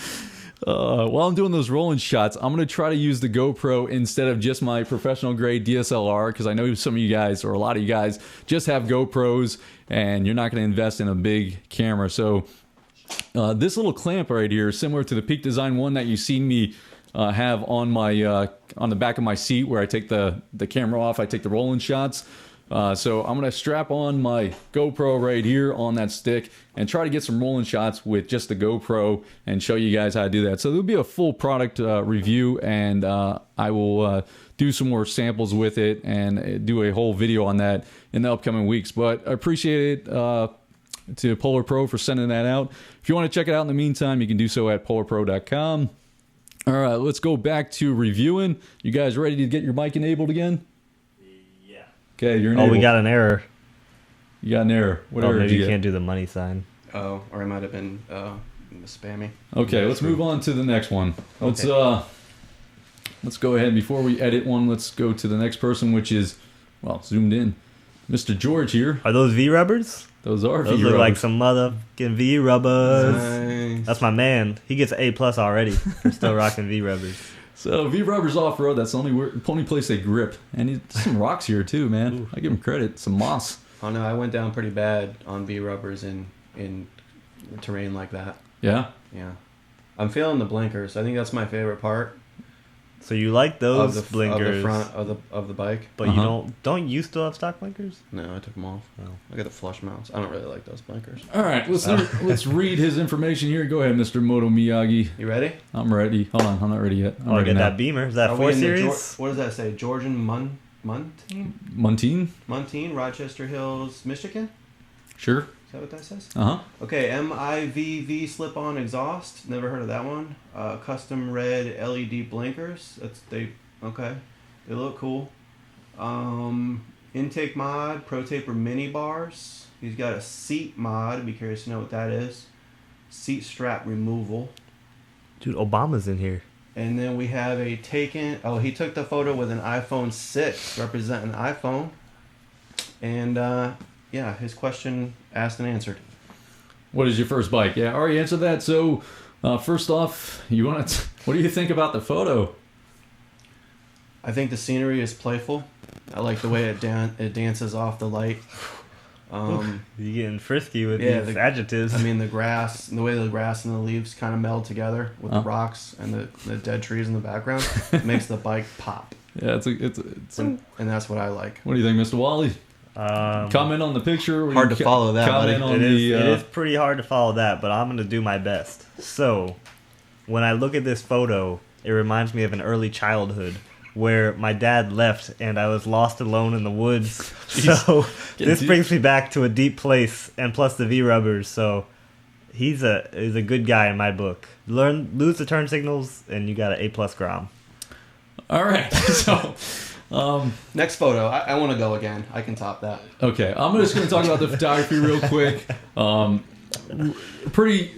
I'm going to try to use the GoPro instead of just my professional grade DSLR, because I know some of you guys, or a lot of you guys, just have GoPros and you're not going to invest in a big camera. So this little clamp right here is similar to the Peak Design one that you've seen me have on my on the back of my seat, where I take the camera off, I take the rolling shots. So I'm going to strap on my GoPro right here on that stick and try to get some rolling shots with just the GoPro and show you guys how to do that. So there'll be a full product review, and I will do some more samples with it and do a whole video on that in the upcoming weeks. But I appreciate it to Polar Pro for sending that out. If you want to check it out in the meantime, you can do so at polarpro.com. All right, let's go back to reviewing. You guys ready to get your mic enabled again? Yeah. Okay, you're Oh, enabled. we got an error. You got an error. What error did maybe you you get? can't do the money sign. Oh, or it might have been spammy. Okay, let's move on to the next one. Let's Okay. let's go ahead. Before we edit one, let's go to the next person, which is, well, zoomed in. Mr. George here. Are those V rubbers? Those are Those V look like rubbers. some motherfucking V rubbers. Nice. That's my man. He gets A+ already for still rocking V rubbers. So V rubbers off road. That's the only place they grip. And some rocks here too, man. Ooh. I give him credit. Some moss. Oh no, I went down pretty bad on V rubbers in terrain like that. Yeah. Yeah. I'm feeling the blinkers. I think that's my favorite part So you like those of the blinkers, front of the bike. but you don't you still have stock blinkers? No, I took them off. Oh. I got the flush mounts. I don't really like those blinkers. All right, let's read his information here. Go ahead, Mr. Moto Miyagi. You ready? I'm ready. Hold on, I'm not ready yet. I'm Oh, ready get now. that Beamer. Is that Are 4 we in the Series? what does that say? Georgian Muntean? Montine? Rochester Hills, Michigan? Sure. Is that what that says? Uh-huh. Okay, MIVV slip-on exhaust. Never heard of that one. Custom red LED blinkers. Okay. They look cool. Intake mod, Pro Taper mini bars. He's got a seat mod. I'd be curious to know what that is. Seat strap removal. Dude, Obama's in here. And then we have he took the photo with an iPhone 6 representing iPhone. And his question asked and answered. What is your first bike? Yeah, I already answered that. So, first off, what do you think about the photo? I think the scenery is playful. I like the way it dances off the light. You're getting frisky with yeah, these adjectives. I mean, the grass, and the way the grass and the leaves kind of meld together with the rocks and the dead trees in the background makes the bike pop. Yeah, And that's what I like. What do you think, Mr. Wally? Comment on the picture. Hard to follow that, buddy. On it is pretty hard to follow that, but I'm going to do my best. So, when I look at this photo, it reminds me of an early childhood where my dad left and I was lost alone in the woods. So, this brings me back to a deep place, and plus the V-rubbers. So, he's a good guy in my book. Lose the turn signals, and you got an A+ Grom. All right. So, next photo. I want to go again. I can top that. okay, I'm just going to talk about the photography real quick. Pretty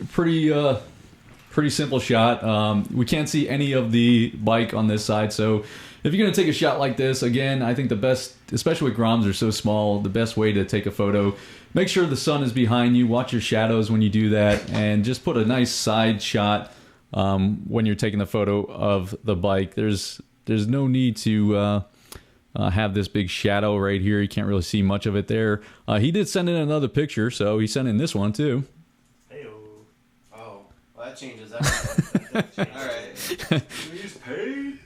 simple shot. We can't see any of the bike on this side, so if you're going to take a shot like this, again, I think the best, especially with Groms are so small, the best way to take a photo, make sure the sun is behind you, watch your shadows when you do that, and just put a nice side shot when you're taking the photo of the bike. There's no need to have this big shadow right here. You can't really see much of it there. He did send in another picture, so he sent in this one too. Oh, well, that changes everything. All right. We just paid.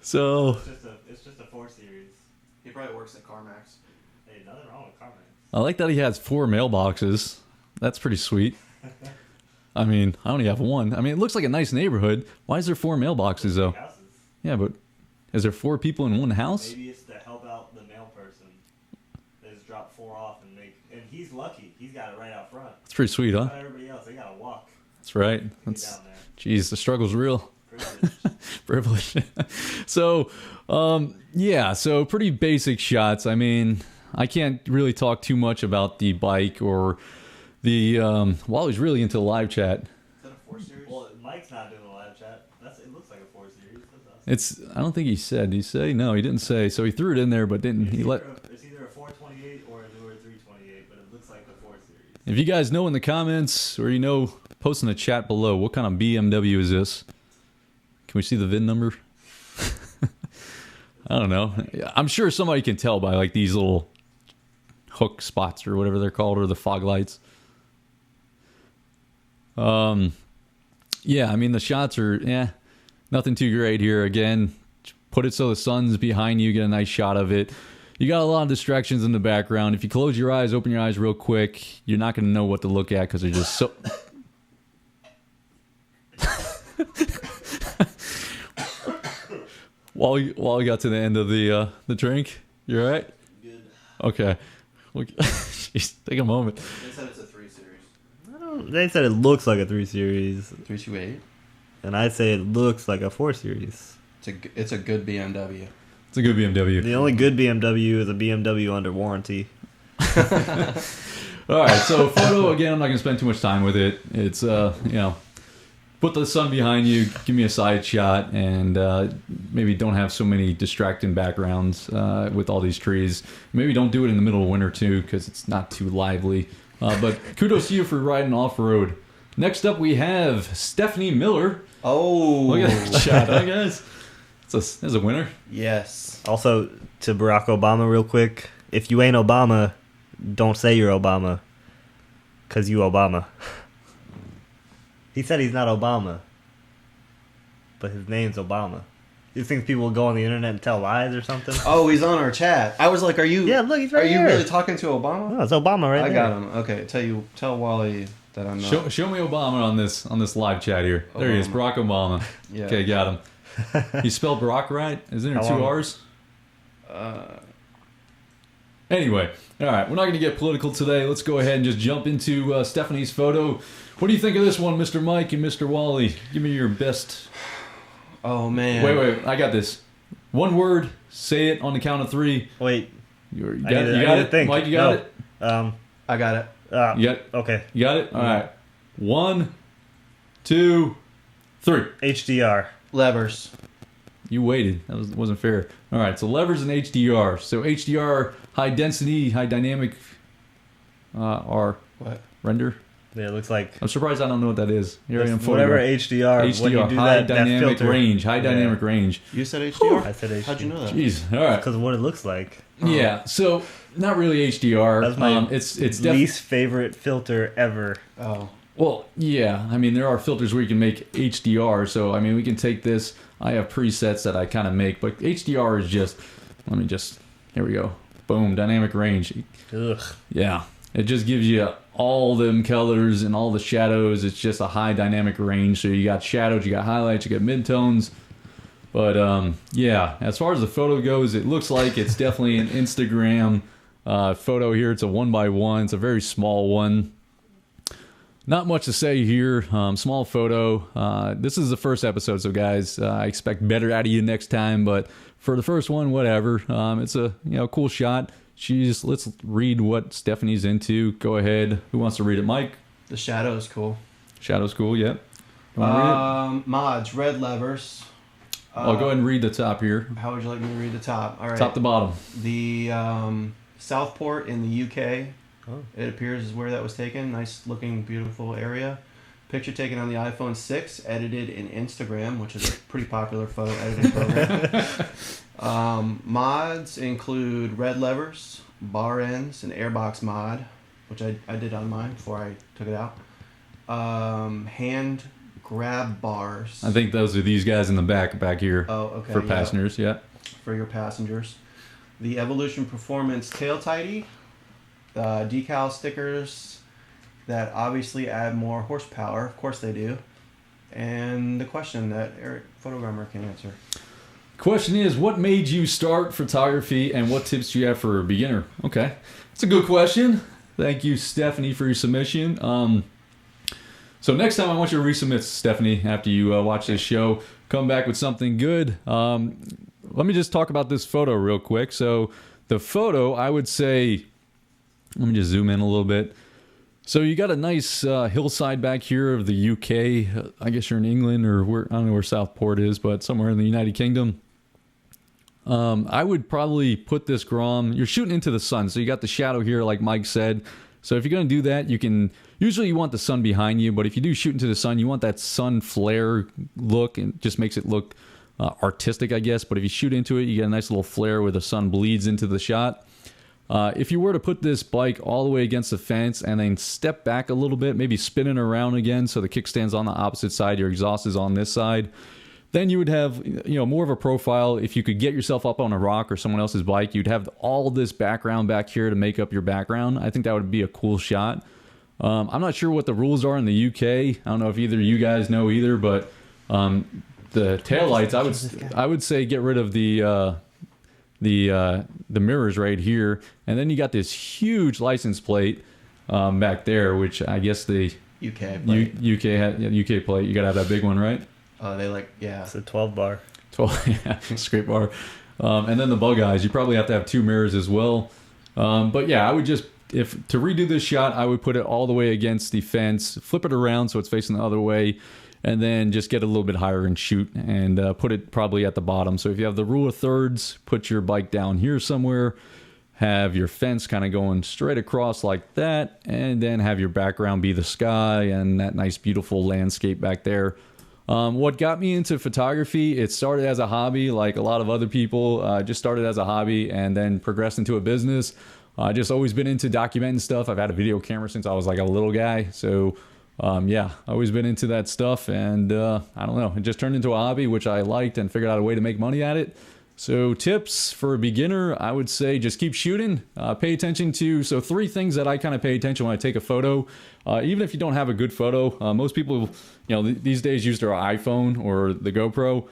So It's just a 4 Series. He probably works at CarMax. Hey, nothing wrong with CarMax. I like that he has 4 mailboxes. That's pretty sweet. I mean, I only have one. I mean, it looks like a nice neighborhood. Why is there 4 mailboxes though? Houses. Yeah, but is there 4 people in one house? Maybe it's to help out the mail person. They just drop 4 off and he's lucky. He's got it right out front. That's pretty sweet, huh? Not everybody else, they gotta walk. That's right. to get down there. Geez, the struggle's real. Privilege. Privilege. So, so pretty basic shots. I mean, I can't really talk too much about the bike or the, Wally's really into live chat. Is that a 4 Series? Well, Mike's not doing the live chat. It looks like a 4 Series. I don't think he said. Did he say? No, he didn't say. So he threw it in there, but didn't. It's either a 428 or a newer 328, but it looks like the 4 Series. If you guys know in the comments or post in the chat below, what kind of BMW is this? Can we see the VIN number? I don't know. I'm sure somebody can tell by like these little hook spots or whatever they're called, or the fog lights. I mean the shots are nothing too great here. Again, put it so the sun's behind you, get a nice shot of it. You got a lot of distractions in the background. If you close your eyes, open your eyes real quick, you're not going to know what to look at because they're just so... While we got to the end of the drink, you all right? Good. Okay. Jeez, take a moment. They said it's a 3 Series. They said it looks like a 3 Series. 328. And I say it looks like a 4 Series. It's a good BMW. It's a good BMW. The only good BMW is a BMW under warranty. All right, so photo, again, I'm not going to spend too much time with it. It's, put the sun behind you, give me a side shot, and maybe don't have so many distracting backgrounds with all these trees. Maybe don't do it in the middle of winter, too, because it's not too lively. But kudos to you for riding off-road. Next up, we have Stephanie Miller. Oh. Look at that shot, huh, guys? There's a winner. Yes. Also, to Barack Obama real quick, if you ain't Obama, don't say you're Obama, because you Obama. He said he's not Obama, but his name's Obama. You think people will go on the internet and tell lies or something? Oh, he's on our chat. I was like, are you? Yeah, look, he's right Are here. you really talking to Obama? No, it's Obama right I there. got him. Okay, tell Wally that I'm not. Show me Obama on this live chat here. There he is, Obama. Barack Obama. Yeah. Okay, got him. He spelled Barack right? Isn't there How 2 long? R's? Anyway, all right, we're not going to get political today. Let's go ahead and just jump into Stephanie's photo. What do you think of this one, Mr. Mike and Mr. Wally? Give me your best. Oh man. Wait, I got this. One word, say it on the count of 3. Wait, You I got need it? to think. Mike, you got it? I got it. You got it? Okay. You got it? All right. 1, 2, 3. HDR. Levers. You waited. That wasn't fair. All right, so levers and HDR. So HDR, high density, high dynamic R What? render. Yeah, it looks like I'm surprised I don't know what that is. Here I am. whatever photograph. HDR. When you do high that dynamic filter range. High dynamic range. You said HDR. I said HDR. How'd you know that? Jeez. All right. Because of what it looks like. Yeah. So not really HDR. That's my it's least favorite filter ever. Oh. Well, yeah. I mean, there are filters where you can make HDR. So I mean, we can take this. I have presets that I kind of make, but HDR is just. Let me just. Here we go. Boom. Dynamic range. Ugh. Yeah. It just gives you all them colors and all the shadows. It's just a high dynamic range. So you got shadows, you got highlights, you got midtones. But yeah, as far as the photo goes, it looks like it's definitely an Instagram photo here. It's a 1x1. It's a very small one. Not much to say here. Small photo. This is the first episode, so guys, I expect better out of you next time. But for the first one, whatever. It's a cool shot. Let's read what Stephanie's into. Go ahead. Who wants to read it? Mike? The shadow is cool. Shadow's cool, yep. You wanna read it? Mods, red levers. I'll go ahead and read the top here. How would you like me to read the top? All right. Top to bottom. The Southport in the UK. Oh. It appears is where that was taken. Nice looking, beautiful area. Picture taken on the iPhone 6, edited in Instagram, which is a pretty popular photo editing program. Mods include red levers, bar ends, an airbox mod, which I did on mine before I took it out. Hand grab bars. I think those are these guys in the back here Oh, okay. for passengers, yeah. For your passengers. The Evolution Performance Tail Tidy. Decal stickers that obviously add more horsepower. Of course they do. And the question that Eric Photogromer can answer. Question is, what made you start photography and what tips do you have for a beginner? Okay. That's a good question. Thank you, Stephanie, for your submission. So next time I want you to resubmit, Stephanie, after you watch this show. Come back with something good. Let me just talk about this photo real quick. So the photo, I would say, let me just zoom in a little bit. So you got a nice hillside back here of the UK. I guess you're in England or where, I don't know where Southport is, but somewhere in the United Kingdom. I would probably put this Grom. You're shooting into the sun, so you got the shadow here, like Mike said. So if you're going to do that, you can. Usually you want the sun behind you, but if you do shoot into the sun, you want that sun flare look, and it just makes it look artistic, I guess. But if you shoot into it, you get a nice little flare where the sun bleeds into the shot. If you were to put this bike all the way against the fence and then step back a little bit, maybe spin it around again so the kickstand's on the opposite side, your exhaust is on this side, then you would have more of a profile. If you could get yourself up on a rock or someone else's bike, you'd have all this background back here to make up your background. I think that would be a cool shot. I'm not sure what the rules are in the UK. I don't know if either of you guys know either, but the taillights, I would say get rid of the mirrors right here, and then you got this huge license plate back there, which I guess the UK plate. UK plate. You gotta have that big one, right? It's a 12 bar. 12, yeah, scrape bar. And then the bug eyes. You probably have to have 2 mirrors as well. But yeah, I would just, if to redo this shot, I would put it all the way against the fence, flip it around so it's facing the other way, and then just get a little bit higher and shoot, and put it probably at the bottom. So if you have the rule of thirds, put your bike down here somewhere, have your fence kind of going straight across like that, and then have your background be the sky and that nice beautiful landscape back there. What got me into photography, it started as a hobby like a lot of other people, just started as a hobby and then progressed into a business. Just always been into documenting stuff. I've had a video camera since I was like a little guy, so Yeah, always been into that stuff, and I don't know, it just turned into a hobby, which I liked, and figured out a way to make money at it. So tips for a beginner, I would say just keep shooting. Pay attention to, so 3 things that I kind of pay attention when I take a photo. Even if you don't have a good photo, most people, these days use their iPhone or the GoPro.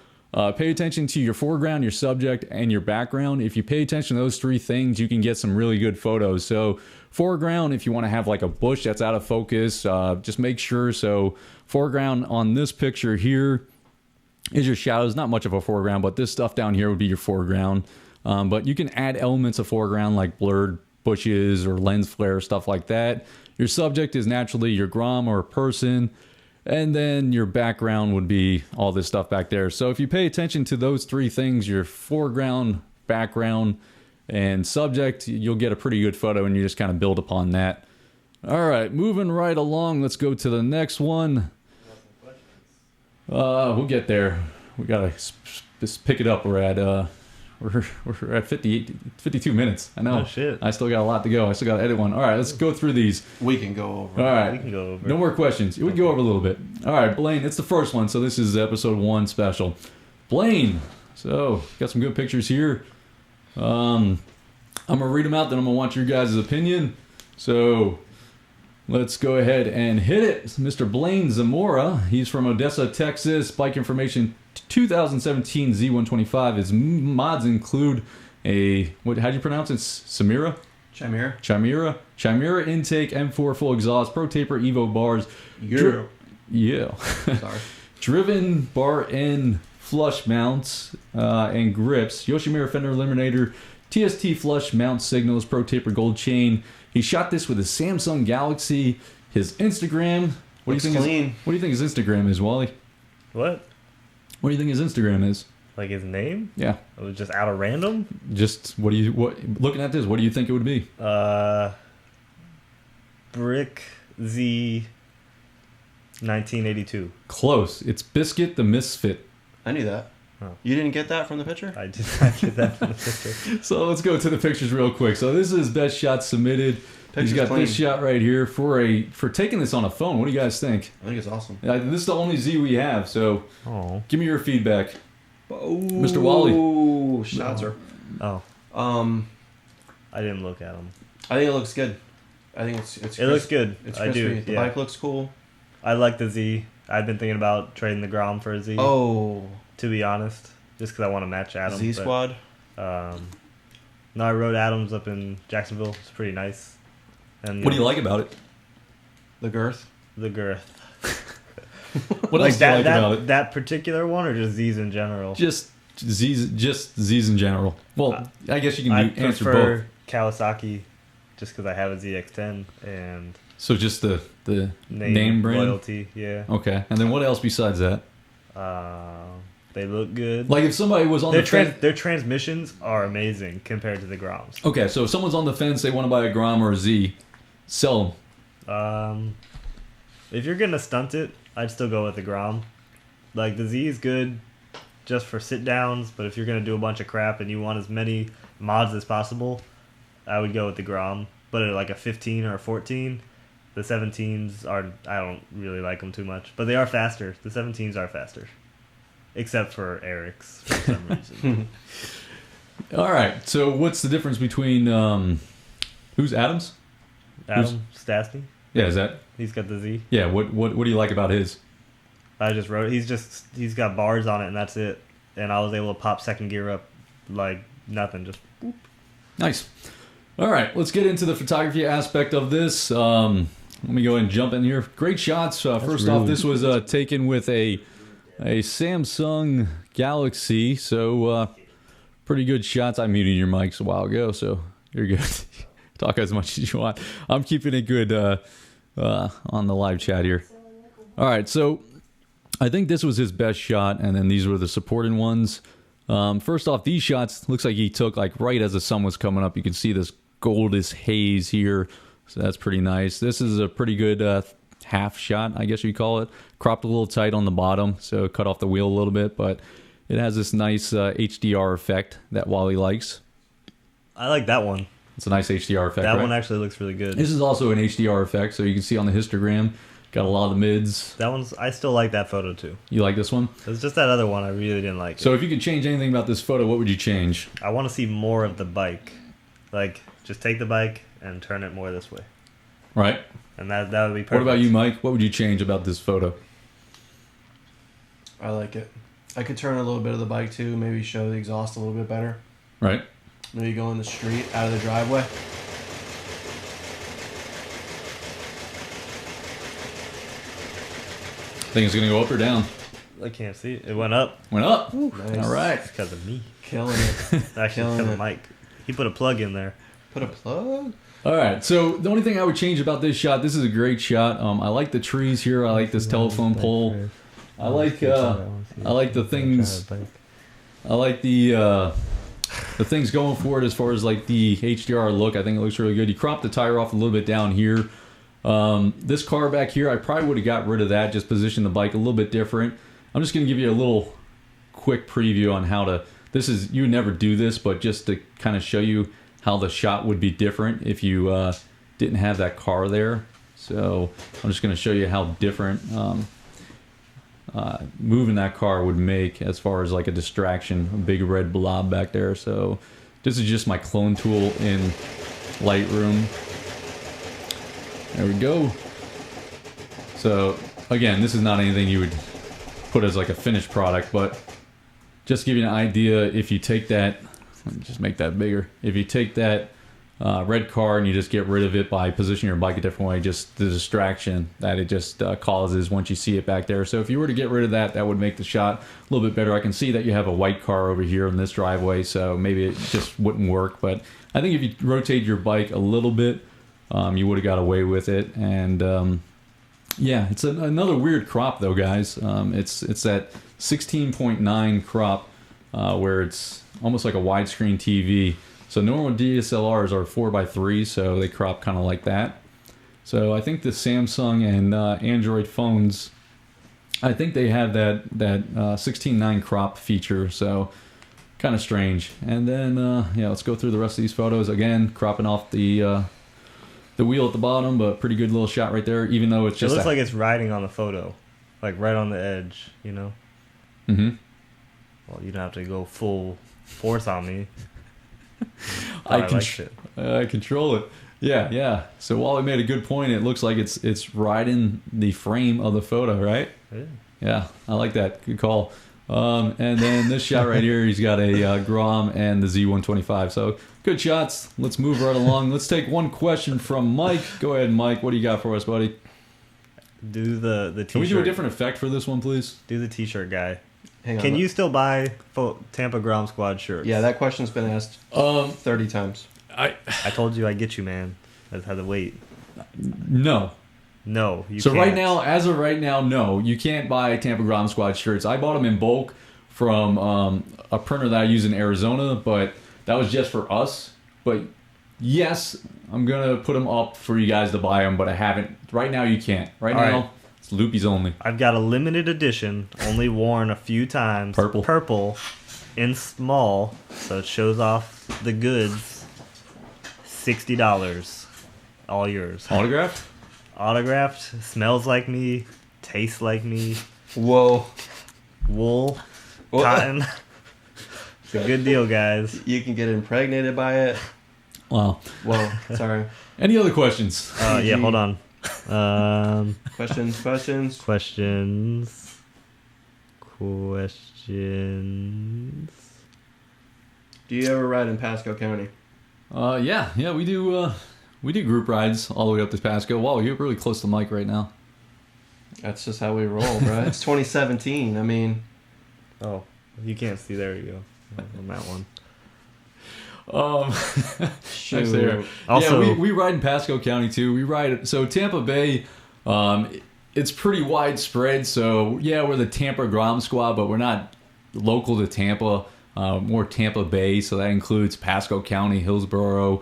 Pay attention to your foreground, your subject, and your background. If you pay attention to those 3 things, you can get some really good photos. So foreground, if you want to have like a bush that's out of focus, just make sure. So foreground on this picture here is your shadows. Not much of a foreground, but this stuff down here would be your foreground. But you can add elements of foreground like blurred bushes or lens flare, stuff like that. Your subject is naturally your Grom or a person. And then your background would be all this stuff back there. So if you pay attention to those 3 things, your foreground, background, and subject, you'll get a pretty good photo, and you just kind of build upon that. All right, moving right along. Let's go to the next one. We'll get there. We gotta just pick it up. We're at 52 minutes. I know. Oh, shit. I still got a lot to go. I still got to edit one. All right, let's go through these. We can go over. All right. We can go over. No more questions. We can go over a little bit. All right, Blane, it's the first one, so this is episode 1 special. Blane, so got some good pictures here. I'm going to read them out, then I'm going to want your guys' opinion. So let's go ahead and hit it. Mr. Blane Zamora, he's from Odessa, Texas. Bike information 2017 Z125. His mods include how'd you pronounce it? Chimera intake, M4 full exhaust, Pro Taper Evo bars. Yeah. Sorry. Driven bar end flush mounts and grips. Yoshimura fender eliminator, TST flush mount signals, Pro Taper gold chain. He shot this with a Samsung Galaxy. His Instagram. What do you think his Instagram is, Wally? What? What do you think his Instagram is? Like his name? Yeah. It was just out of random? Just looking at this, what do you think it would be? Brick Z 1982. Close. It's Biscuit the Misfit. I knew that. Oh. You didn't get that from the picture? I did not get that from the picture. So let's go to the pictures real quick. So this is his best shot submitted. Picture's He's got clean. this shot right here for taking this on a phone. What do you guys think? I think it's awesome. This is the only Z we have, so give me your feedback. Mr. Wally. Shots are. Oh. I didn't look at them. I think it looks good. I think it's. It looks good. It's I crispy. do. The bike looks cool. I like the Z. I've been thinking about trading the Grom for a Z. Oh. To be honest, just because I want to match Adam. Z Squad. No, I rode Adams up in Jacksonville. It's pretty nice. And What do you like about it? The girth. The girth. What else do you like about it? That particular one, or just Z's in general? Just Z's in general. Well, I guess you can answer both. I prefer Kawasaki, just because I have a ZX10 and. So just the name brand? Loyalty, yeah. Okay. And then what else besides that? They look good. Like if somebody was on their transmissions are amazing compared to the Groms. Okay, so if someone's on the fence, they want to buy a Grom or a Z, sell them. If you're gonna stunt it, I'd still go with the Grom. Like the Z is good just for sit downs, but if you're gonna do a bunch of crap and you want as many mods as possible, I would go with the Grom. But at like a 15 or a 14, the 17s I don't really like them too much, but they are faster. The 17s are faster. Except for Eric's, for some reason. All right. So what's the difference between who's Adams? Adam Stasny. Yeah, is that? He's got the Z. Yeah. What do you like about his? I just wrote. He's got bars on it, and that's it. And I was able to pop second gear up like nothing. Just whoop. Nice. All right. Let's get into the photography aspect of this. Let me go ahead and jump in here. Great shots. First off, this was taken with a Samsung Galaxy, so pretty good shots. I muted your mics a while ago, so you're good. Talk as much as you want. I'm keeping it good on the live chat here. All right, so I think this was his best shot, and then these were the supporting ones. First off, these shots looks like he took like right as the sun was coming up. You can see this goldish haze here, so that's pretty nice. This is a pretty good half shot, I guess you call it. Cropped a little tight on the bottom, so cut off the wheel a little bit, but it has this nice HDR effect that Wally likes. I like that one. It's a nice HDR effect. That right? one actually looks really good. This is also an HDR effect, so you can see on the histogram. Got a lot of the mids. That one's. I still like that photo too. You like this one? It's just that other one I really didn't like. So if you could change anything about this photo, what would you change? I want to see more of the bike. Like, just take the bike and turn it more this way. Right. And that would be perfect. What about you, Mike? What would you change about this photo? I like it. I could turn a little bit of the bike too. Maybe show the exhaust a little bit better. Right. Maybe go in the street out of the driveway. Think it's gonna go up or down? I can't see it. It went up. Went up. Nice. All right. It's because of me. Killing it. Actually, Killing because it. of Mike. He put a plug in there. Put a plug? All right. So the only thing I would change about this shot. This is a great shot. I like the trees here. I like this telephone pole. I like the things. I like the things going for it as far as like the HDR look. I think it looks really good. You crop the tire off a little bit down here. This car back here, I probably would have got rid of that. Just position the bike a little bit different. I'm just going to give you a little quick preview on how to. This is, you would never do this, but just to kind of show you how the shot would be different if you didn't have that car there. So I'm just going to show you how different moving that car would make as far as like a distraction, a big red blob back there. So this is just my clone tool in Lightroom. There we go. So again, this is not anything you would put as like a finished product, but just to give you an idea, if you take that, let me just make that bigger. If you take that red car and you just get rid of it by positioning your bike a different way, just the distraction that it just causes once you see it back there. So if you were to get rid of that, that would make the shot a little bit better. I can see that you have a white car over here in this driveway, so maybe it just wouldn't work. But I think if you rotate your bike a little bit, you would have got away with it. And yeah, it's another weird crop though, guys. It's that 16.9 crop where it's almost like a widescreen TV. So normal DSLRs are 4:3, so they crop kind of like that. So I think the Samsung and Android phones, I think they have that 16:9 crop feature. So kind of strange. And then yeah, let's go through the rest of these photos. Again, cropping off the wheel at the bottom, but pretty good little shot right there. Even though it's just it looks like it's riding on the photo, like right on the edge, you know. Mm-hmm. Well, you don't have to go full force on me. I control it. Yeah. So Wally made a good point. It looks like it's riding the frame of the photo, right? Yeah, I like that. Good call. And then this shot right here, he's got a Grom and the Z125. So good shots. Let's move right along. Let's take one question from Mike. Go ahead, Mike. What do you got for us, buddy? Do the t-shirt. Can we do a different effect for this one, please? Do the t-shirt guy. Hang on. Can you still buy Tampa Grom Squad shirts? Yeah, that question's been asked 30 times. I told you I'd get you, man. I just had to wait. No. No, you so can't. right now, as of right now, no, you can't buy Tampa Grom Squad shirts. I bought them in bulk from a printer that I use in Arizona, but that was just for us. But yes, I'm gonna put them up for you guys to buy them, but I haven't. Right now, you can't. Right now, it's Loopies only. I've got a limited edition, only worn a few times. Purple, in small, so it shows off the goods. $60, all yours. Autographed? Autographed, smells like me, tastes like me. Whoa. Wool, cotton. It's a good deal, guys. You can get impregnated by it. Wow. Whoa, sorry. Any other questions? Yeah, hold on. Questions. Do you ever ride in Pasco County? Yeah, we do. We do group rides all the way up to Pasco. Wow, you're really close to Mike right now. That's just how we roll, bro. It's 2017. I mean, oh, you can't see. There you go. On that one. shoot. Nice there. Also, yeah, we ride in Pasco County too. We ride so Tampa Bay. It's pretty widespread. So yeah, we're the Tampa Grom Squad, but we're not local to Tampa. More Tampa Bay, so that includes Pasco County, Hillsborough,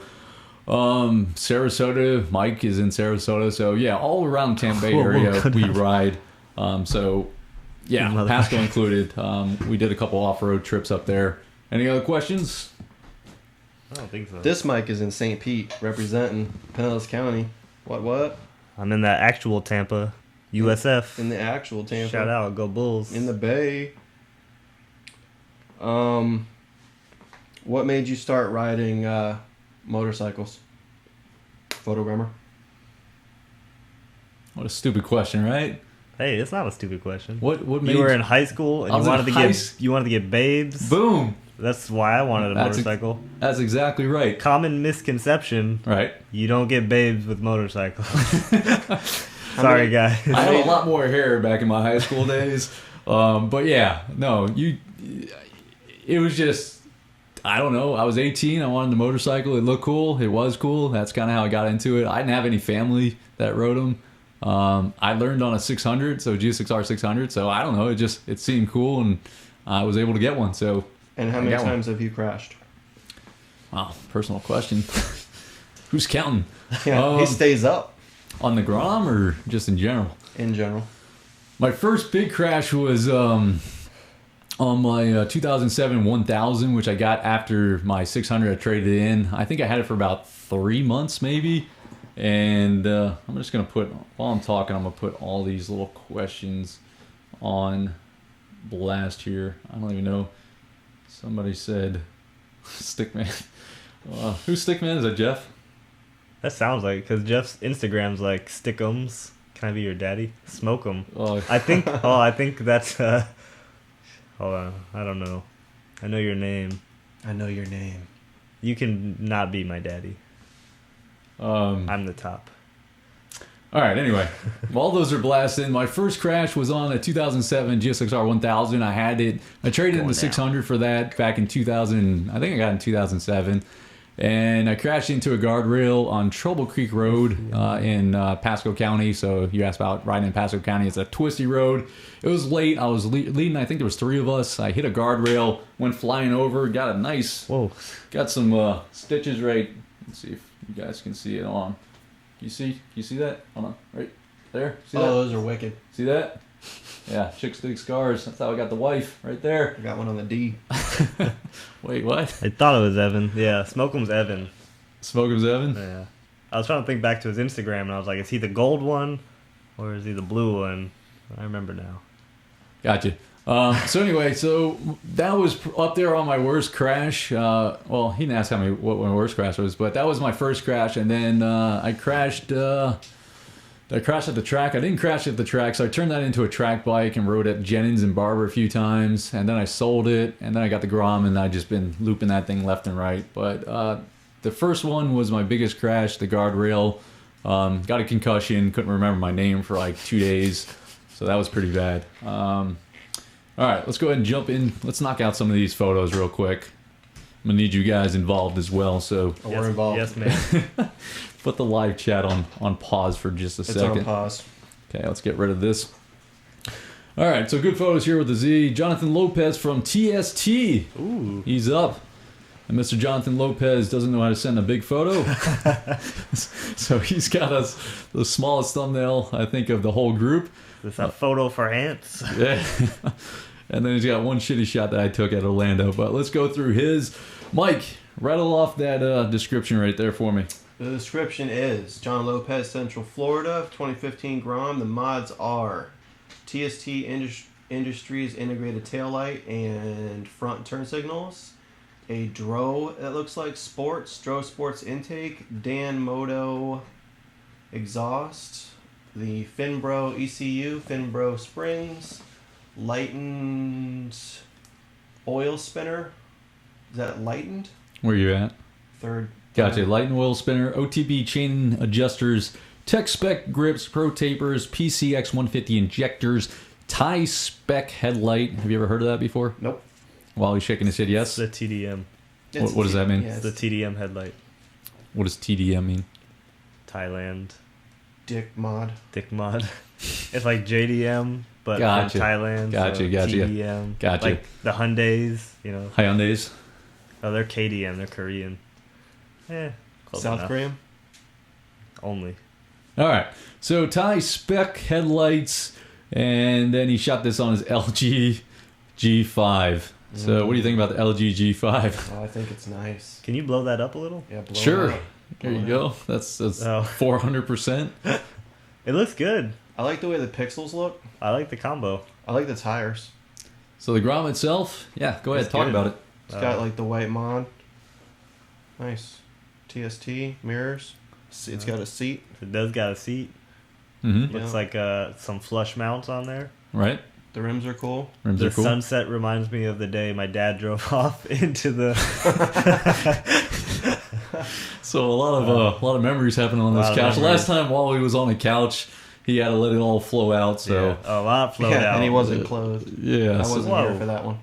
Sarasota. Mike is in Sarasota, so yeah, all around Tampa Bay area we ride. So yeah, Pasco included. We did a couple off-road trips up there. Any other questions? I don't think so. This Mike is in St. Pete, representing Pinellas County. What? I'm in that actual Tampa. USF. In the actual Tampa. Shout out, go Bulls. In the Bay. What made you start riding motorcycles? Photogramer. What a stupid question, right? Hey, it's not a stupid question. What made You were in high school and I was in you wanted to get babes. Boom. That's why I wanted a motorcycle. That's exactly right. Common misconception. Right. You don't get babes with motorcycles. Sorry, guys. I had a lot more hair back in my high school days. But yeah, no, it was just, I don't know. I was 18. I wanted a motorcycle. It looked cool. It was cool. That's kind of how I got into it. I didn't have any family that rode them. I learned on a 600, so GSXR 600. So I don't know. It seemed cool, and I was able to get one. So. And how many times have you crashed? Wow, personal question. Who's counting? Yeah, he stays up. On the Grom or just in general? In general. My first big crash was on my 2007 1000, which I got after my 600 I traded in. I think I had it for about 3 months maybe. And I'm just going to while I'm talking, I'm going to put all these little questions on blast here. I don't even know. Somebody said Stickman. Who's Stickman? Is that Jeff? That sounds like, because Jeff's Instagram's like Stickums. Can I be your daddy? Smoke 'em. I think that's. Hold on. I don't know. I know your name. I know your name. You can not be my daddy. I'm the top. All right, anyway, while those are blasting, my first crash was on a 2007 GSXR 1000. I had it. I traded in the 600 for that back in 2000. I think I got it in 2007. And I crashed into a guardrail on Trouble Creek Road in Pasco County. So you asked about riding in Pasco County. It's a twisty road. It was late. I was leading. I think there was 3 of us. I hit a guardrail, went flying over, got a nice... Whoa. Got some stitches right... Let's see if you guys can see it on... You see that? Hold on, right there. See that? Those are wicked. See that? Yeah, chicks dig scars. That's how I got the wife right there. I got one on the D. Wait, what? I thought it was Evan. Yeah, Smoke'em's Evan. Smoke'em's Evan? Yeah. I was trying to think back to his Instagram, and I was like, is he the gold one, or is he the blue one? I remember now. Gotcha. So anyway, that was up there on my worst crash. Well, he didn't ask what my worst crash was, but that was my first crash. And then I crashed. I crashed at the track. I didn't crash at the track, so I turned that into a track bike and rode at Jennings and Barber a few times. And then I sold it, and then I got the Grom, and I've just been looping that thing left and right. But the first one was my biggest crash, the guardrail. Got a concussion, couldn't remember my name for like 2 days, so that was pretty bad. All right, let's go ahead and jump in. Let's knock out some of these photos real quick. I'm going to need you guys involved as well, so... We're involved. Yes, man. Put the live chat on pause for just a second. It's on pause. Okay, let's get rid of this. All right, so good photos here with the Z. Jonathan Lopez from TST. Ooh. He's up. And Mr. Jonathan Lopez doesn't know how to send a big photo. So he's got us the smallest thumbnail, I think, of the whole group. Is this a photo for ants? Yeah. And then he's got one shitty shot that I took at Orlando. But let's go through his. Mike, rattle off that description right there for me. The description is John Lopez, Central Florida, 2015 Grom. The mods are TST Industries integrated taillight and front turn signals. A Dro that looks like Dro Sports intake. Dan Moto exhaust. The Finbro ECU, Finbro springs. Lightened oil spinner. Is that lightened? Where you at? Third. Gotcha. Light and oil spinner, OTB chain adjusters, tech spec grips, pro tapers, PCX150 injectors, tie spec headlight. Have you ever heard of that before? Nope. While he's shaking his head, yes. It's the TDM. What does that mean? Yeah, It's the TDM headlight. What does TDM mean? Thailand. Dick mod. Dick mod. It's like JDM, but Gotcha. from Thailand. Gotcha, so gotcha. TDM. Gotcha. Like the Hyundais, you know. Hyundais. Oh, they're KDM. They're Korean. Close South enough. Korean. Only. All right. So tie spec headlights, and then he shot this on his LG G5. So what do you think about the LG G5? Oh, I think it's nice. Can you blow that up a little? Yeah, blow Sure. it up. There you go. That's Oh. 400%. It looks good. I like the way the pixels look. I like the combo. I like the tires. So the Grom itself, yeah, go ahead, It's talk good. about it. It's got like the white mod. Nice. TST mirrors. It's got a seat. It does got a seat. Mm-hmm. Yeah. Looks like some flush mounts on there. Right? The rims are cool. Rims The are cool. sunset reminds me of the day my dad drove off into the. So a lot of memories happening on A this lot of couch. memories. Last time while he was on the couch, he had to let it all flow out. So Yeah, a lot flowed Yeah, out. and he wasn't clothed. yeah. I so- wasn't Whoa. here for that one.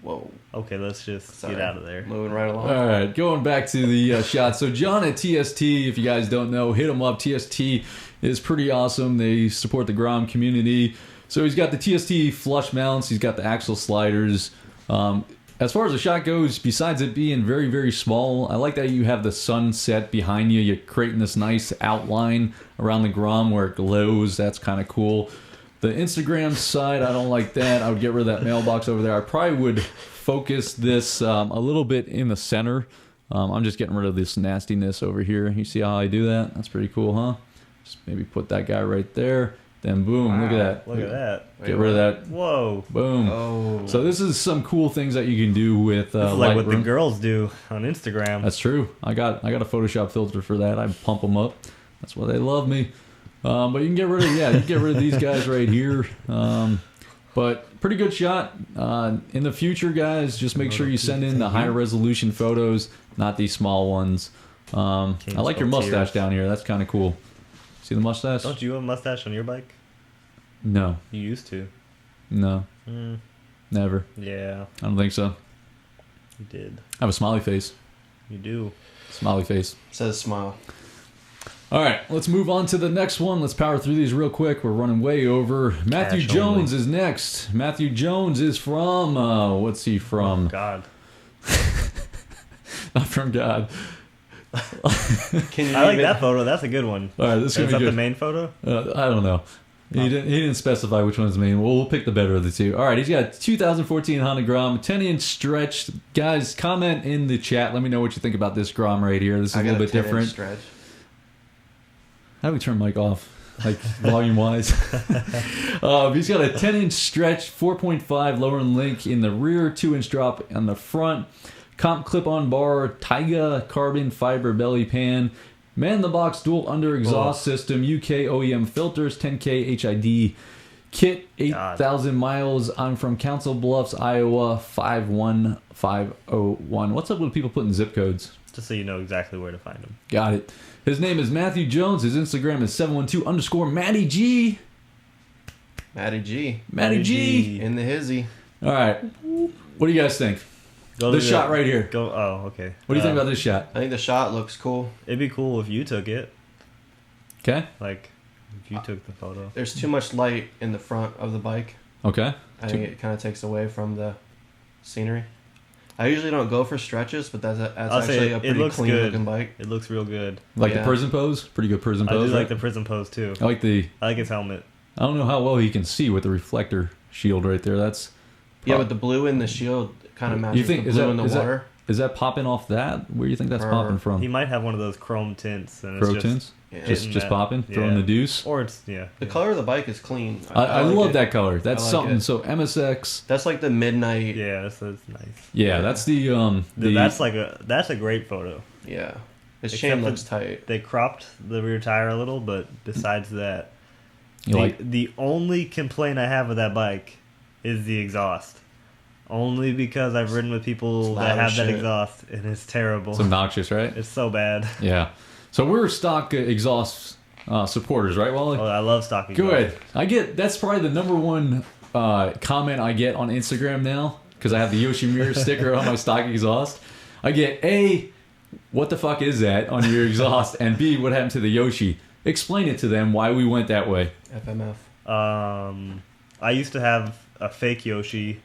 Whoa. Okay, let's just Sorry. get out of there. Moving right along. All right, going back to the shot. So John at TST, if you guys don't know, hit him up. TST is pretty awesome. They support the Grom community. So he's got the TST flush mounts. He's got the axle sliders. As far as the shot goes, besides it being very, very small, I like that you have the sunset behind you. You're creating this nice outline around the Grom where it glows. That's kind of cool. The Instagram side, I don't like that. I would get rid of that mailbox over there. I probably would focus this a little bit in the center. I'm just getting rid of this nastiness over here. You see how I do that? That's pretty cool, huh? Just maybe put that guy right there. Then boom, look at that. Look at that. Get rid of that. Whoa. Boom. Oh. So this is some cool things that you can do with This is like what the Lightroom. girls do on Instagram. That's true. I got a Photoshop filter for that. I pump them up. That's why they love me. But you can get rid of these guys right here. But pretty good shot. In the future, guys, just make sure you send in the higher resolution photos, not these small ones. I like your mustache down here. That's kind of cool. See the mustache? Don't you have a mustache on your bike? No, You used to. no, Mm, never. yeah, I don't think so. you did. I have a smiley face. You do. Smiley face. Says smile. All right, let's move on to the next one. Let's power through these real quick. We're running way over. Matthew Cash Jones only. is next. Matthew Jones is from, what's he from? God. Not from God. Can you I like even- that photo. That's a good one. All right, this is Is going that to be the good. main photo? I don't know. He didn't specify which one's main. We'll pick the better of the two. All right, he's got a 2014 Honda Grom, 10-inch stretched. Guys, comment in the chat. Let me know what you think about this Grom right here. This is I a got little bit 10-inch different. Stretch. How do we turn mic off? Like volume wise. He's got a 10-inch stretch, 4.5 lower link in the rear, 2-inch drop on the front. Comp clip-on bar, Taiga carbon fiber belly pan, man-in-the-box dual under exhaust system, UK OEM filters, 10K HID kit, 8,000 miles. I'm from Council Bluffs, Iowa, 51501. What's up with people putting zip codes? Just so you know exactly where to find him. Got it. His name is Matthew Jones. His Instagram is 712_Matty G. Matty G. Matty G. In the hizzy. All right. What do you guys think? Go This to shot right here. Go. Oh, okay. What do you think about this shot? I think the shot looks cool. It'd be cool if you took it. Okay. Like, if you took the photo. There's too much light in the front of the bike. Okay. I think it kind of takes away from the scenery. I usually don't go for stretches, but that's I'll say actually a it pretty looks clean good. looking bike. It looks real good. Like the Yeah. prison pose? Pretty good prison I do pose. like right? the prison pose too. I like the. I like his helmet. I don't know how well he can see with the reflector shield right there. That's. Yeah, but the blue in the shield kind of matches You think the is blue that in the is water. that popping off that? Where do you think that's Or- popping from? He might have one of those chrome tints, and it's Pro just tints? Yeah. Just hitting that- popping, throwing yeah. the deuce. Or it's yeah. The yeah. color of the bike is clean. I like love it. that color. That's I like something. it. So MSX. That's like the midnight. Yeah. Yeah, that's nice. Yeah, that's the That's a great photo. His Except chain for- looks tight. They cropped the rear tire a little, but besides that, You like the only complaint I have with that bike is the exhaust. Only because I've ridden with people It's that loud have as that shit. exhaust, and it's terrible. it's obnoxious, right? It's so bad. Yeah. So we're stock exhaust supporters, right, Wally? Oh, I love stock exhaust. Good. That's probably the number one comment I get on Instagram now because I have the Yoshimura sticker on my stock exhaust. I get A, what the fuck is that on your exhaust? And B, what happened to the Yoshi? Explain it to them why we went that way. FMF. I used to have a fake Yoshi,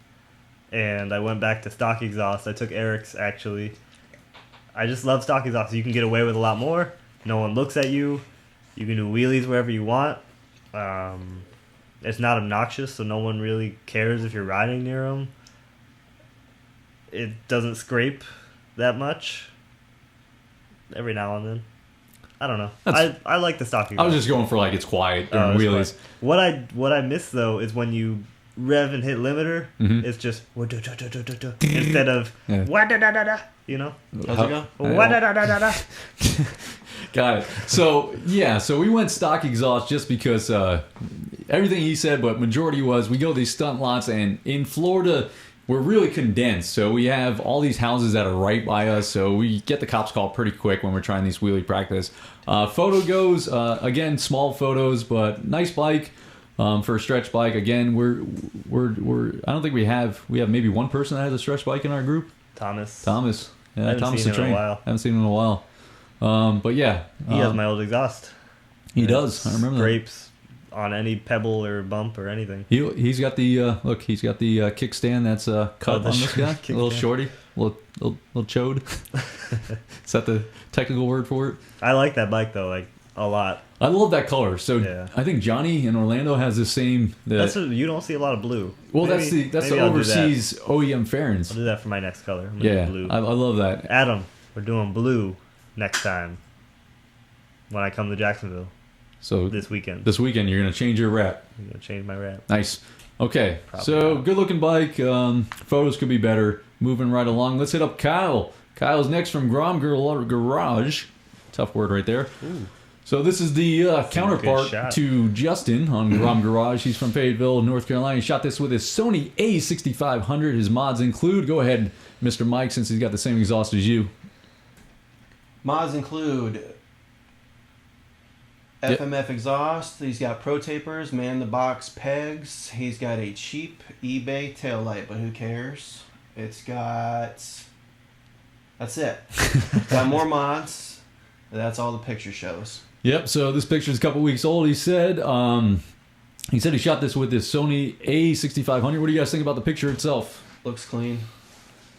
and I went back to stock exhaust. I took Eric's, actually. I just love stock exhaust. You can get away with a lot more. No one looks at you. You can do wheelies wherever you want. It's not obnoxious, so no one really cares if you're riding near them. It doesn't scrape that much. Every now and then. I don't know. I like the stock exhaust. I was just going for like it's quiet during wheelies. Quiet. What I miss though is when you rev and hit limiter, it's just instead of you know. How's it go? Got it. So yeah, so we went stock exhaust just because everything he said, but majority was we go to these stunt lots, and in Florida we're really condensed. So we have all these houses that are right by us, so we get the cops called pretty quick when we're trying these wheelie practice. Photo goes again, small photos, but nice bike. For a stretch bike, again, we're I don't think we have maybe one person that has a stretch bike in our group. Thomas. Yeah, Thomas the train. Haven't seen him in a while. But yeah, he has my old exhaust. He does. I remember scrapes on any pebble or bump or anything. He's got the look. He's got the kickstand that's cut on this guy. A little shorty, little chode. Is that the technical word for it? I like that bike though, like a lot. I love that color. So yeah. I think Johnny in Orlando has the same. You don't see a lot of blue. Well, that's the overseas OEM fairings. I'll do that for my next color. Yeah, blue. I love that. Adam, we're doing blue next time when I come to Jacksonville. So this weekend you're gonna change your wrap. I'm gonna change my wrap. Nice. Okay, so good looking bike. Photos could be better. Moving right along. Let's hit up Kyle. Kyle's next from Grom Garage. Tough word right there. Ooh. So this is the counterpart to Justin on Grom Garage. He's from Fayetteville, North Carolina. He shot this with his Sony A6500. His mods include, go ahead, Mr. Mike, since he's got the same exhaust as you. Mods include FMF exhaust. He's got pro tapers, man the box pegs. He's got a cheap eBay taillight, but who cares? That's it. Got more mods. That's all the picture shows. Yep, so this picture is a couple weeks old. He said he shot this with his Sony A6500. What do you guys think about the picture itself? Looks clean.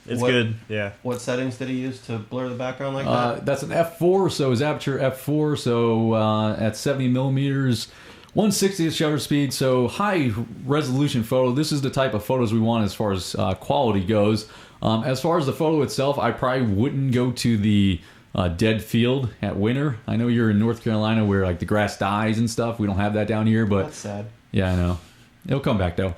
It's good, yeah. What settings did he use to blur the background like that? That's an f4, so his aperture f4, so at 70 millimeters, 1/60th shutter speed, so high resolution photo. This is the type of photos we want as far as quality goes. As far as the photo itself, I probably wouldn't go to the dead field at winter. I know you're in North Carolina where like the grass dies and stuff. We don't have that down here, but that's sad. Yeah, I know. It'll come back though.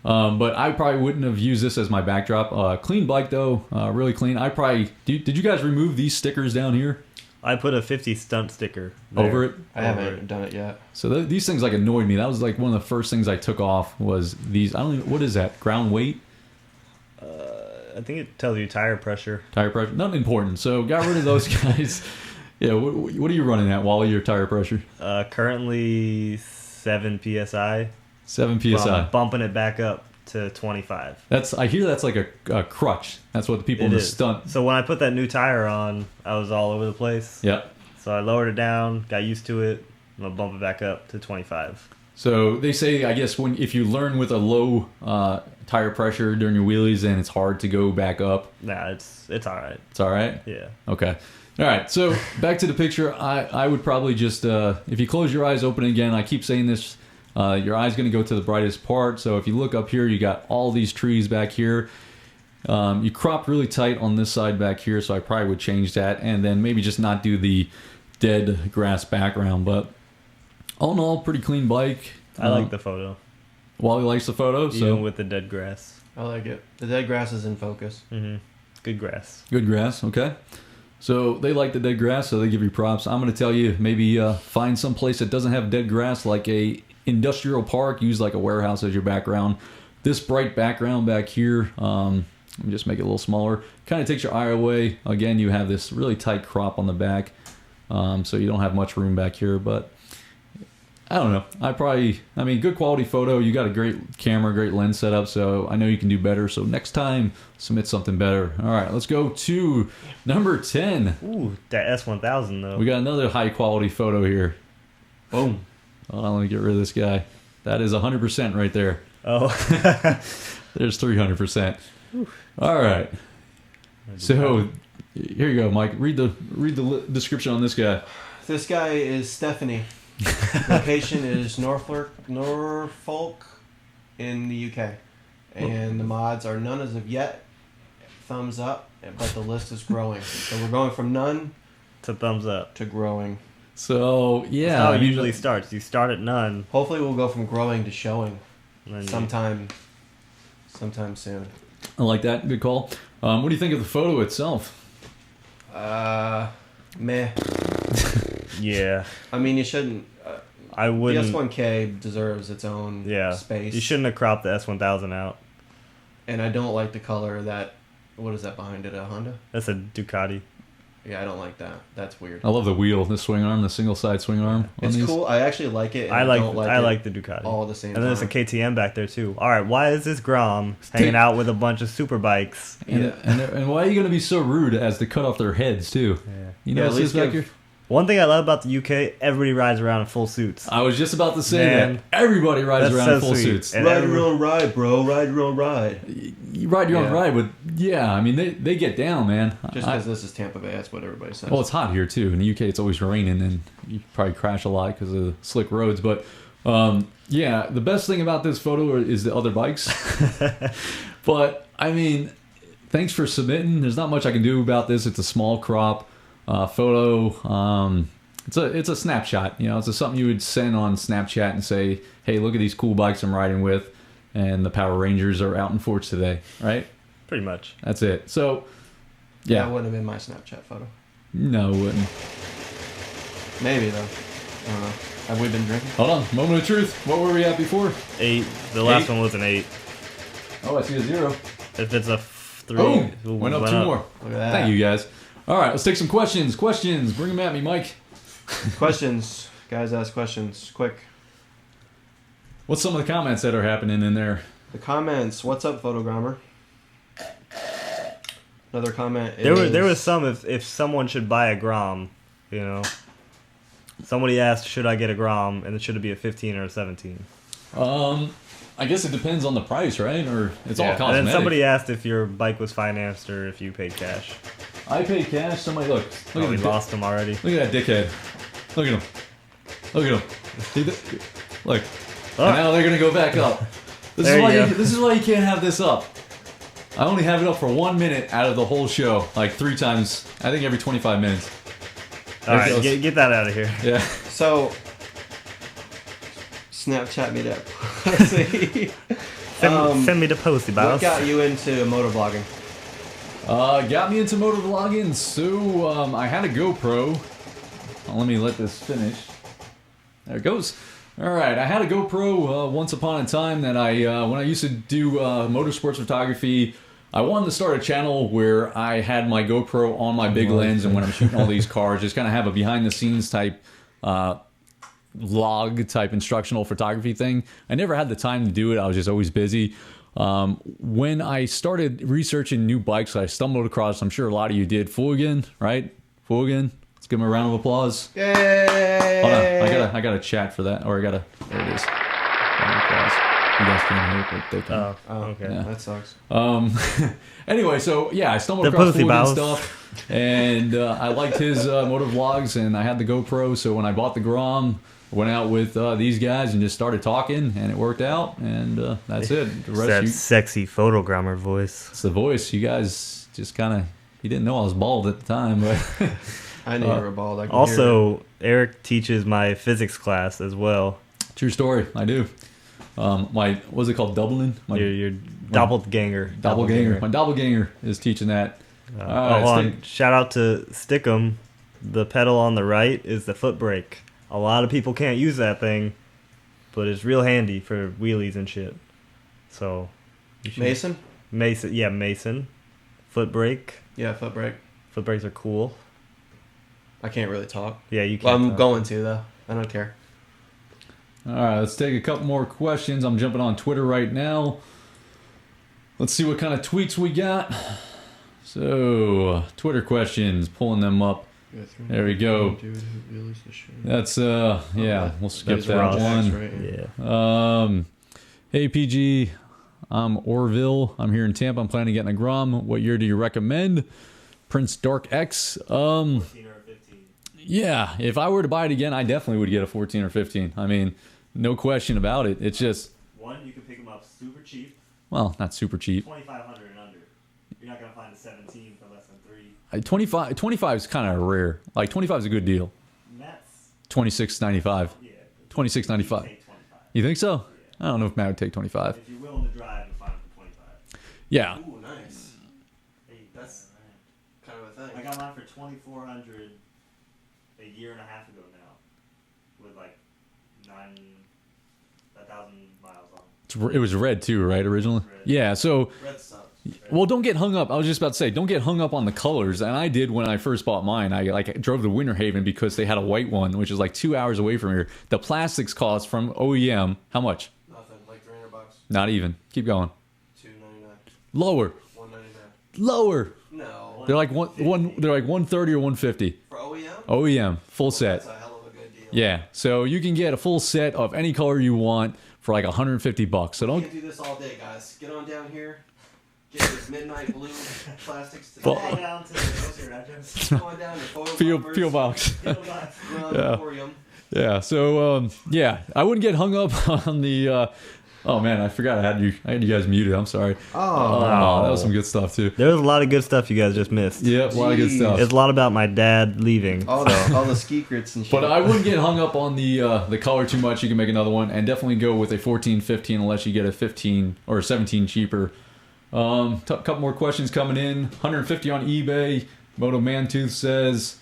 But I probably wouldn't have used this as my backdrop. Clean bike though, really clean. I probably did you guys remove these stickers down here? I put a 50 stunt sticker there. Over it. I haven't done it yet. So these things like annoyed me. That was like one of the first things I took off was these. I don't even, what is that? Ground weight. I think it tells you tire pressure. Tire pressure, not important. So got rid of those guys. Yeah, what are you running at, Wally? Your tire pressure? Currently 7 psi. 7 psi. I'm bumping it back up to 25. I hear that's like a crutch. That's what the people in the stunt. So when I put that new tire on, I was all over the place. Yep. So I lowered it down, got used to it. I'm gonna bump it back up to 25. So they say, I guess, if you learn with a low tire pressure during your wheelies, then it's hard to go back up. Nah, it's all right. It's all right? Yeah. Okay. All right. So back to the picture. I would probably just, if you close your eyes open again, I keep saying this, your eye's going to go to the brightest part. So if you look up here, you got all these trees back here. You cropped really tight on this side back here, so I probably would change that. And then maybe just not do the dead grass background. But all in all, pretty clean bike. I like the photo. Wally likes the photo. Even with the dead grass. I like it. The dead grass is in focus. Mm-hmm. Good grass. Good grass, okay. So they like the dead grass, so they give you props. I'm going to tell you, maybe find some place that doesn't have dead grass, like a industrial park. Use like a warehouse as your background. This bright background back here, let me just make it a little smaller. Kind of takes your eye away. Again, you have this really tight crop on the back, so you don't have much room back here, but I don't know. Good quality photo. You got a great camera, great lens setup, so I know you can do better. So next time, submit something better. All right, let's go to number 10. Ooh, that S1000 though. We got another high quality photo here. Boom. Hold on, let me get rid of this guy. That is 100% right there. Oh. There's 300%. All right. So here you go, Mike. Read the description on this guy. This guy is Stephanie. Location is Norfolk in the UK, and the mods are none as of yet. Thumbs up, but the list is growing. So we're going from none to thumbs up to growing. So yeah, That's how it usually starts. You start at none. Hopefully, we'll go from growing to showing And then sometime soon. I like that. Good call. What do you think of the photo itself? Meh. Yeah. I mean, you shouldn't. I wouldn't. The S1K deserves its own space. You shouldn't have cropped the S1000 out. And I don't like the color that. What is that behind it? A Honda? That's a Ducati. Yeah, I don't like that. That's weird. I love the wheel, the swing arm, the single side swing arm. It's cool. I actually like it. And I don't like the Ducati. All at the same and then time. there's a KTM back there too. All right, why is this Grom hanging out with a bunch of super bikes? And why are you going to be so rude as to cut off their heads too? Yeah. You know, at least back here. One thing I love about the UK, everybody rides around in full suits. I was just about to say Man, that everybody rides that's around so in full sweet. suits. And Ride your own ride, bro. Ride your own ride. You ride your own ride, but yeah, I mean they get down, man. Just because this is Tampa Bay, that's what everybody says. Well, it's hot here too. In the UK, it's always raining, and you probably crash a lot because of the slick roads. But yeah, the best thing about this photo is the other bikes. But I mean, thanks for submitting. There's not much I can do about this. It's a small crop photo. It's a snapshot. You know, it's something you would send on Snapchat and say, "Hey, look at these cool bikes I'm riding with." And the Power Rangers are out in Forge today, right? Pretty much. That's it. So, That yeah. wouldn't have been my Snapchat photo. No, it wouldn't. Maybe, though. I don't know. Have we been drinking? Hold on. Moment of truth. What were we at before? 8. The last 8. one was an 8. Oh, I see a 0. If it's a 3, Boom! Went up 2 more. Look at that. Thank you, guys. All right, let's take some questions. Questions. Bring them at me, Mike. Questions. Guys, ask questions. Quick. What's some of the comments that are happening in there? The comments. What's up, Photogromer? Another comment is... There was some if someone should buy a Grom, you know. Somebody asked, should I get a Grom, and it should it be a 15 or a 17? I guess it depends on the price, right? Or it's all cosmetic. And then somebody asked if your bike was financed or if you paid cash. I paid cash. Somebody look Oh, at we the lost them already. Look at that dickhead. Look at him. Look at him. Look. Oh. And now they're gonna go back up. This is why you can't have this up. I only have it up for 1 minute out of the whole show, like 3 times. I think every 25 minutes. All right, get that out of here. Yeah. So, Snapchat me that pussy. Send me the posty, boss. What got you into motovlogging? Got me into motovlogging, so I had a GoPro. Let this finish. There it goes. All right, I had a GoPro once upon a time that when I used to do motorsports photography, I wanted to start a channel where I had my GoPro on my big lens, and when I'm shooting all these cars, just kind of have a behind-the-scenes type vlog type instructional photography thing. I never had the time to do it. I was just always busy. When I started researching new bikes, I stumbled across, I'm sure a lot of you did, Fulgen, right? Fulgen. Let's give him a round of applause. Yay! Hold on, I got a chat for that, or there it is. Round of applause. You guys can't hear it, but they can. Oh, okay. Yeah. That sucks. Anyway, so yeah, I stumbled The across pussy Fulgen bows. stuff, and I liked his motor vlogs, and I had the GoPro, so when I bought the Grom, I went out with these guys and just started talking, and it worked out, and that's it. The rest That sexy Photogromer voice. it's the voice. You guys just kind of, you didn't know I was bald at the time, but I knew you were bald. I could hear Also, Eric teaches my physics class as well. true story. I do. My what's it called? Doubling? My Your doppelganger. doppelganger. My doppelganger is teaching that. All right, Hold on. Shout out to Stickum. The pedal on the right is the foot brake. A lot of people can't use that thing, but it's real handy for wheelies and shit. So, you should- Mason? Mason, yeah, Mason. Foot brake. Yeah, foot brake. Foot brakes are cool. I can't really talk. Yeah, you Well, can. I'm going to, though. I don't care. All right, let's take a couple more questions. I'm jumping on Twitter right now. Let's see what kind of tweets we got. So, Twitter questions, pulling them up. There we go. That's yeah, we'll skip That's that Ross. one. Yeah. Hey PG, I'm Orville. I'm here in Tampa. I'm planning on getting a Grom. What year do you recommend? Prince Dark X. 14 or 15. Yeah, if I were to buy it again, I definitely would get a 14 or 15. I mean, no question about it. It's just, One, you can pick them up super cheap, well, not super cheap. 2,500 and under. You're not gonna find a 17 for less than 3. 25 is kind of rare. Like 25 is a good deal. And that's $26.95. Yeah. $26.95. Take 25. You think so? I don't know if Matt would take 25. If you're willing to drive, you'll find for 25. Yeah. Ooh, nice. That's kind of a thing. I got mine for 2,400 a year and a half ago now, with like 1,000 miles on. It was red too, right, originally? Red. Yeah, so... Red sucks. Well, don't get hung up. I was just about to say, don't get hung up on the colors. And I did when I first bought mine. I drove to Winter Haven because they had a white one, which is like 2 hours away from here. The plastics cost from OEM, how much? Nothing. Like $300. Not even. Keep going. $299. Lower. $199. Lower. No. They're like they're like 130 or 150. For OEM? OEM, full set. That's a hell of a good deal. Yeah. So you can get a full set of any color you want for like $150. So You don't. can't do this all day, guys. Get on down here. Get this midnight blue plastics to Well- Go down to the grocery address. Go on down to Photogromer. Peel box. Yeah. Emporium. Yeah. So yeah, I wouldn't get hung up on the. Oh man, I forgot I had you guys muted. I'm sorry. Oh. That was some good stuff too. There was a lot of good stuff you guys just missed. Yeah, a lot of good Jeez. stuff. It's a lot about my dad leaving. All the secrets and shit. But I wouldn't get hung up on the color too much. You can make another one, and definitely go with a 14, 15 unless you get a 15 or a 17 cheaper. Couple more questions coming in. 150 on eBay. Moto Mantooth says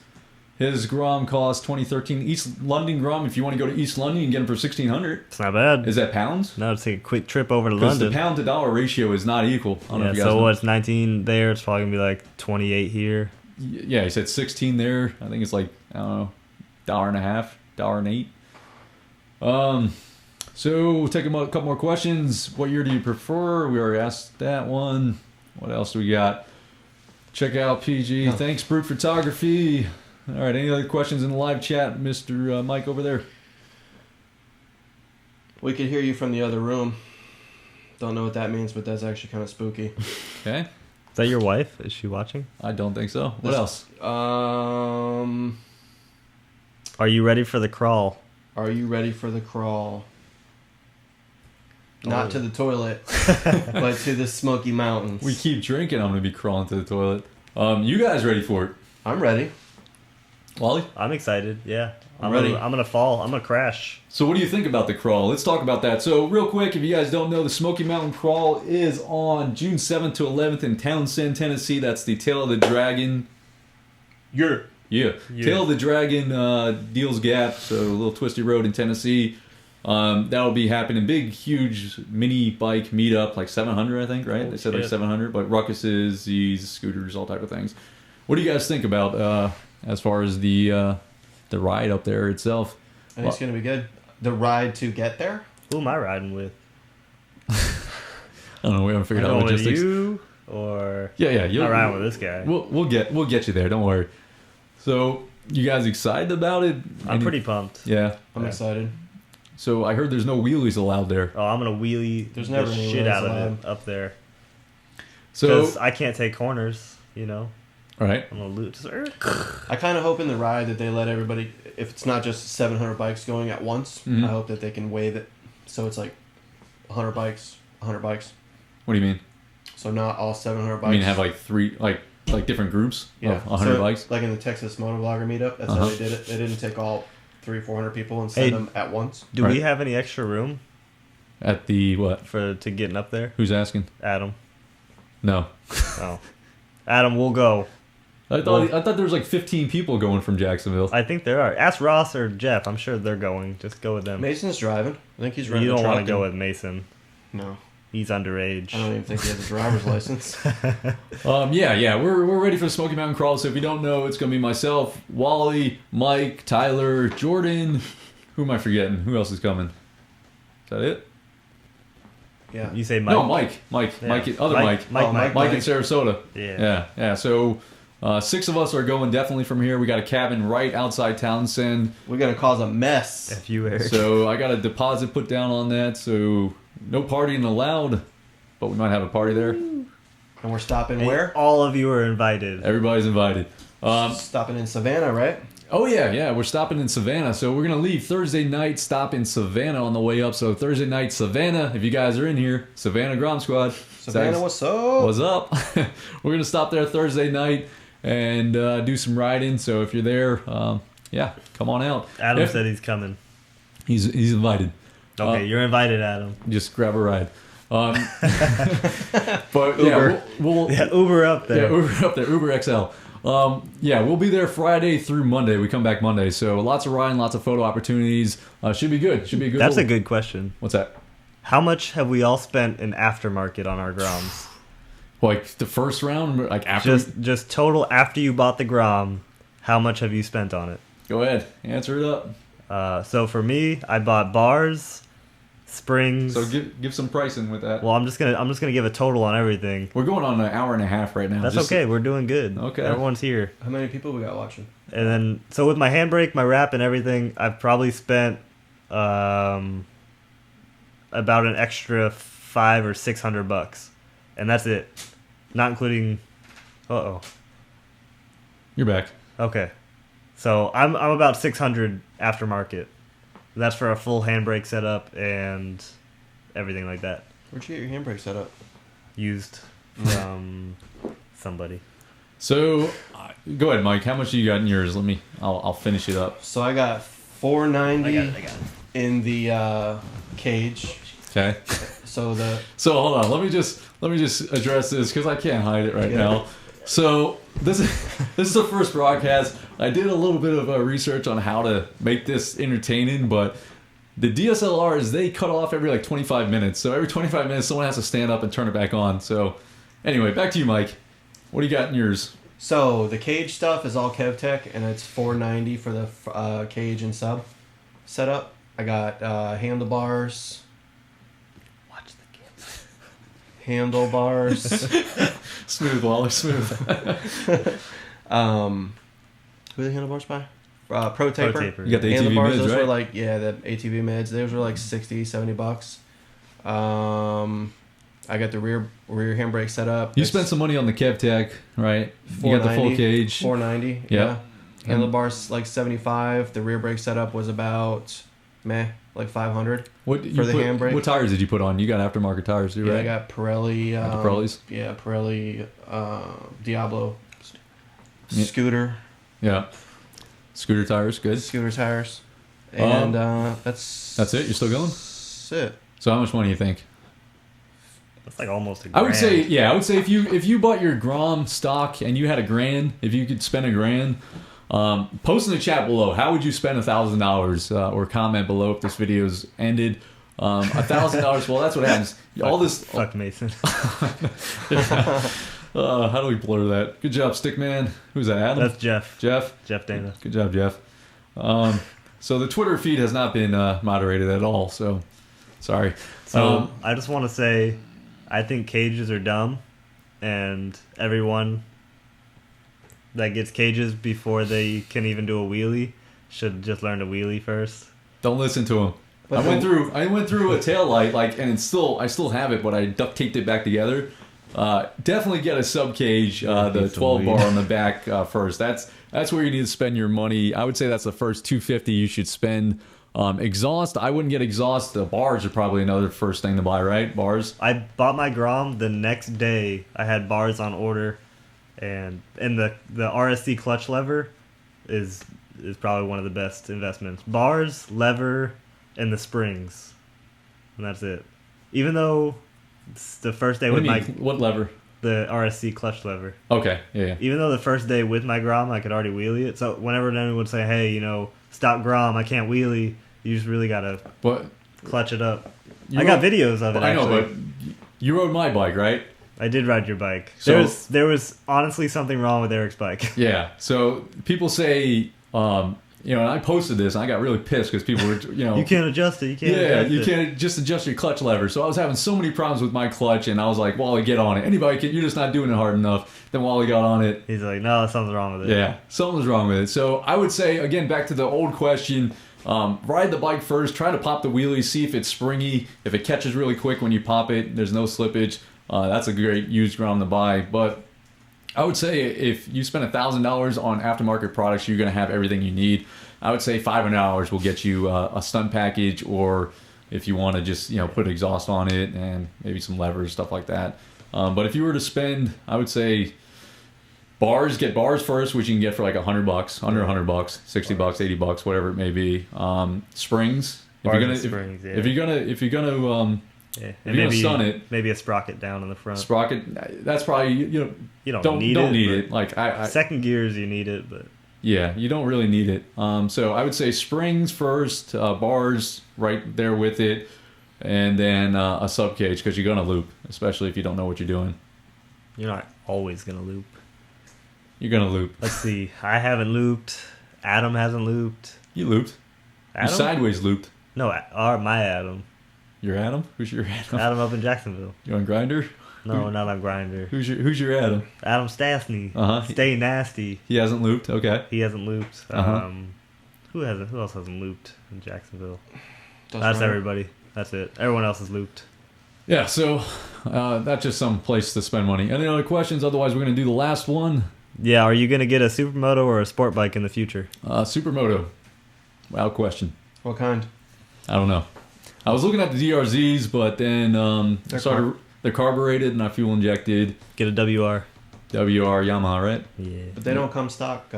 his Grom cost 2013 East London Grom. If you want to go to East London, you can get them for 1,600. It's not bad. Is that pounds? Now to take a quick trip over to Because the London. pound to dollar ratio is not equal. I don't know Yeah, if you guys so know. what's 19 there? It's probably gonna be like 28 here. Yeah, he said 16 there. I think it's like, I don't know, $1.50, $1.08. So we'll take a couple more questions. What year do you prefer? We already asked that one. What else do we got? Check out PG. No. Thanks, Brute Photography. All right, any other questions in the live chat, Mr. Mike over there? We could hear you from the other room. Don't know what that means, but that's actually kind of spooky. Okay. Is that your wife? Is she watching? I don't think so. What else? Are you ready for the crawl? Are you ready for the crawl? Not to the toilet, but to the Smoky Mountains. We keep drinking. I'm going to be crawling to the toilet. You guys ready for it? I'm ready. Wally? I'm excited. Yeah. I'm ready. I'm gonna fall. I'm gonna crash. So what do you think about the crawl? Let's talk about that. So real quick, if you guys don't know, the Smoky Mountain Crawl is on June 7th to 11th in Townsend, Tennessee. That's the Tail of the Dragon. Yeah. Tail of the Dragon Deals Gap, so a little twisty road in Tennessee. That'll be happening. Big, huge mini bike meetup, like 700, I think, right? Oh, They said like shit. 700, but Ruckuses, Z's, scooters, all type of things. What do you guys think about as far as the ride up there itself? I think it's going to be good. The ride to get there? Who am I riding with? I don't know. We haven't figured Am I out going with logistics. you or Yeah. I'm not riding with this guy. We'll get you there. Don't worry. So you guys excited about it? I'm pretty pumped. Yeah. I'm excited. So I heard there's no wheelies allowed there. Oh, I'm gonna wheelie There's the never any shit wheelies out of allowed. it up there. So Because I can't take corners. You know, all right. I'm gonna lose. I kind of hope in the ride that they let everybody, if it's not just 700 bikes going at once, Mhm. I hope that they can waive it. So it's like 100 bikes, 100 bikes. What do you mean? So not all 700 bikes. I mean have like three like different groups yeah. of 100 So, bikes. Like in the Texas Motovlogger meetup, that's Uh-huh. how they did it. They didn't take all 300-400 people and send Hey. them at once. Do Right. we have any extra room At the what? to getting up there, Who's asking? Adam? No. Oh, Adam, we'll go. I thought there was like 15 people going from Jacksonville. I think there are. Ask Ross or Jeff. I'm sure they're going. Just go with them. Mason's driving. I think he's You running don't want want to go with Mason. No. He's underage. I don't even think he has a driver's license. Yeah, we're ready for the Smoky Mountain Crawl. So if you don't know, it's gonna be myself, Wally, Mike, Tyler, Jordan. Who am I forgetting? Who else is coming? Is that it? Yeah. You say Mike? No, Mike, Yeah. other Mike, Oh, Mike. Mike in Sarasota. Yeah. Yeah. So 6 of us are going definitely from here. We got a cabin right outside Townsend. We're going to cause a mess. If you Eric. So I got a deposit put down on that. So no partying allowed, but we might have a party there. And we're stopping And where? all of you are invited. Everybody's invited. Stopping in Savannah, right? Oh yeah, we're stopping in Savannah. So we're gonna leave Thursday night, stop in Savannah on the way up. So Thursday night, Savannah. If you guys are in here, Savannah Grom Squad. Savannah, what's up? What's up? We're gonna stop there Thursday night and do some riding. So if you're there, yeah, come on out. Adam If- said he's coming. he's invited. Okay, you're invited, Adam. Just grab a ride. But yeah, we'll Yeah, Uber up there. Yeah, Uber up there, Uber XL. Yeah, we'll be there Friday through Monday. We come back Monday, so lots of riding, lots of photo opportunities. Should be good. Should be a good. That's a little- good question. What's that? How much have we all spent in aftermarket on our Groms? Like the first round, like after. Just total after you bought the Grom, how much have you spent on it? Go ahead, answer it up. So for me, I bought bars, springs. So give some pricing with that. Well, I'm just gonna give a total on everything. We're going on an hour and a half right now. That's Just- okay. We're doing good. Okay. Everyone's here. How many people we got watching? And then, so with my handbrake, my wrap, and everything, I've probably spent about an extra $500 or $600, and that's it, not including. You're back. Okay, so I'm about 600 aftermarket. That's for a full handbrake setup and everything like that. Where'd you get your handbrake set up? Used from somebody. So, go ahead, Mike. How much you got in yours? I'll finish it up. So I got 490 I got it. in the cage. Okay. So So hold on. Let me just address this because I can't hide it right now. So this is the first broadcast. I did a little bit of research on how to make this entertaining, but the DSLRs, they cut off every like 25 minutes. So every 25 minutes, someone has to stand up and turn it back on. So anyway, back to you, Mike. What do you got in yours? So the cage stuff is all KevTech, and it's $490 for the cage and sub setup. I got handlebars. Watch the kids. Handlebars. Smooth, Waller, smooth. Who are the handlebars by? Pro Taper. Pro Taper. You got the ATV Handlebars, mids, those right? were like, the ATV mids. Those were like $60-$70. I got the rear handbrake set up. You spent some money on the KevTech, right? You got the full cage. $490. Yeah. Handlebars like $75. The rear brake setup was about like $500. What for the handbrake. What tires did you put on? You got aftermarket tires too, Yeah, right? I got Pirelli. Got the Pirellis? Yeah, Pirelli Diablo Yeah. scooter. Yeah. Scooter tires, good. Scooter tires. And that's it? You're still going? That's it. So how much money do you think? That's like almost a I would say, grand. yeah, I would say if you bought your Grom stock and you had $1,000, if you could spend $1,000, post in the chat below. How would you spend $1,000? Or comment below if this video's ended. $1,000. Well, that's what happens. All this. Fuck Mason. How do we blur that? Good job, Stickman. Who's that? Adam. That's Jeff. Jeff Dana. Good job, Jeff. So the Twitter feed has not been moderated at all. So sorry. So I just want to say, I think cages are dumb, and everyone that gets cages before they can even do a wheelie should just learn to wheelie first. Don't listen to him. But I went through a tail light, and I still have it, but I duct taped it back together. Definitely get a sub cage, the 12 bar on the back first. That's where you need to spend your money. I would say that's the first $250 you should spend. Exhaust, I wouldn't get exhaust. The bars are probably another first thing to buy, right? Bars. I bought my Grom the next day. I had bars on order, and the RSC clutch lever is probably one of the best investments. Bars, lever, and the springs, and that's it. Even though it's the first day with What lever? the RSC clutch lever. Okay, yeah. Even though the first day with my Grom I could already wheelie it, so whenever anyone would say, "Hey, stop Grom, I can't wheelie," you just really gotta But clutch it up. You I got rode- videos of it. I know, actually. but you rode my bike, right? I did ride your bike. So- There was honestly something wrong with Eric's bike. Yeah. So people say, and I posted this, and I got really pissed because people were, You can't adjust it. You can't. yeah, adjust you it. can't just adjust your clutch lever. So I was having so many problems with my clutch, and I was like, Wally, get on it. Anybody can, you're just not doing it hard enough. Then Wally got on it. He's like, no, something's wrong with it. Yeah, something's wrong with it. So I would say, again, back to the old question, ride the bike first, try to pop the wheelie, see if it's springy. If it catches really quick when you pop it, there's no slippage. That's a great used Grom to buy. But I would say if you spend $1,000 on aftermarket products, you're going to have everything you need. I would say $500 will get you a stunt package, or if you want to just put exhaust on it and maybe some levers, stuff like that. But if you were to spend, I would say Get bars first, which you can get for like $100, under $100, $60, $80, whatever it may be. Springs. If you're gonna stun it, maybe a sprocket down in the front. Sprocket. That's probably you don't need it. Like second gears, you need it, but yeah, you don't really need it. So I would say springs first, bars right there with it, and then a sub cage because you're gonna loop, especially if you don't know what you're doing. You're not always gonna loop. You're gonna loop. Let's see. I haven't looped. Adam hasn't looped. You looped. Adam? You sideways looped. No, my Adam. Your Adam? Who's your Adam? Adam up in Jacksonville. You on Grinder? No, not on Grinder. Who's your Adam? Adam Stastny. Stay nasty. He hasn't looped. Okay. He hasn't looped. Who else hasn't looped in Jacksonville? That's everybody. That's it. Everyone else has looped. Yeah. So that's just some place to spend money. Any other questions? Otherwise, we're gonna do the last one. Yeah. Are you gonna get a supermoto or a sport bike in the future? Supermoto. Wow. Question. What kind? I don't know. I was looking at the DRZs, but then they're carbureted and not fuel injected. Get a WR. WR Yamaha, right? Yeah. But they don't come stock.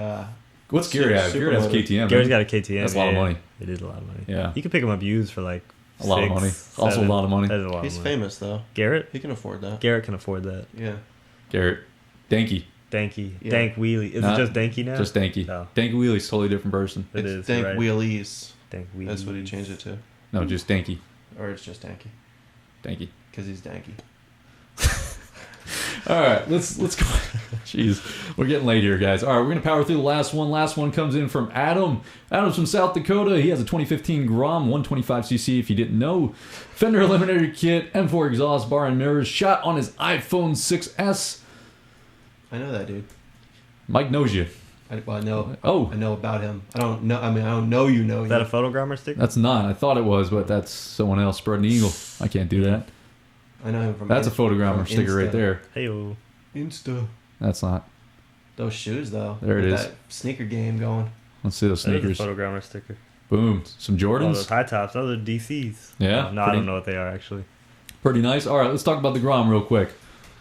What's Gary have? Gary has KTM. Gary's got a KTM. That's a lot of money. It is a lot of money. Yeah. You can pick them up used for like a lot of money. Also a lot of money. That is a lot He's of money. famous though. Garrett? He can afford that. Garrett can afford that. Yeah. Garrett. Danky. Danky. Yeah. Dank Wheelie. Is it just Danky now? Just Danky. Oh. Danky Wheelie's a totally different person. It It's is. Dank Right. Wheelies. Dank Wheelies. That's what he changed it to. No, just Danky. Or it's just Danky. Danky. Because he's Danky. All right, let's go. Jeez, we're getting late here, guys. All right, we're gonna power through the last one. Last one comes in from Adam. Adam's from South Dakota. He has a 2015 Grom 125cc. If you didn't know, fender eliminator kit, M4 exhaust bar and mirrors. Shot on his iPhone 6s. I know that dude. Mike knows you. I know. Oh, I know about him. I don't know. I mean, I don't know you know. Is that a Photogromer sticker? that's not. I thought it was, but that's someone else spreading the eagle. I can't do that. I know him from. That's a Photogromer sticker right there. Hey-o. Insta. That's not. Those shoes though. There it With is. That sneaker game going. Let's see those That is sneakers. a Photogromer sticker. Boom. Some Oh, Jordans. those high tops. Those are DCs. Yeah, No, I pretty- don't know what they are actually. Pretty nice. All right, let's talk about the Grom real quick.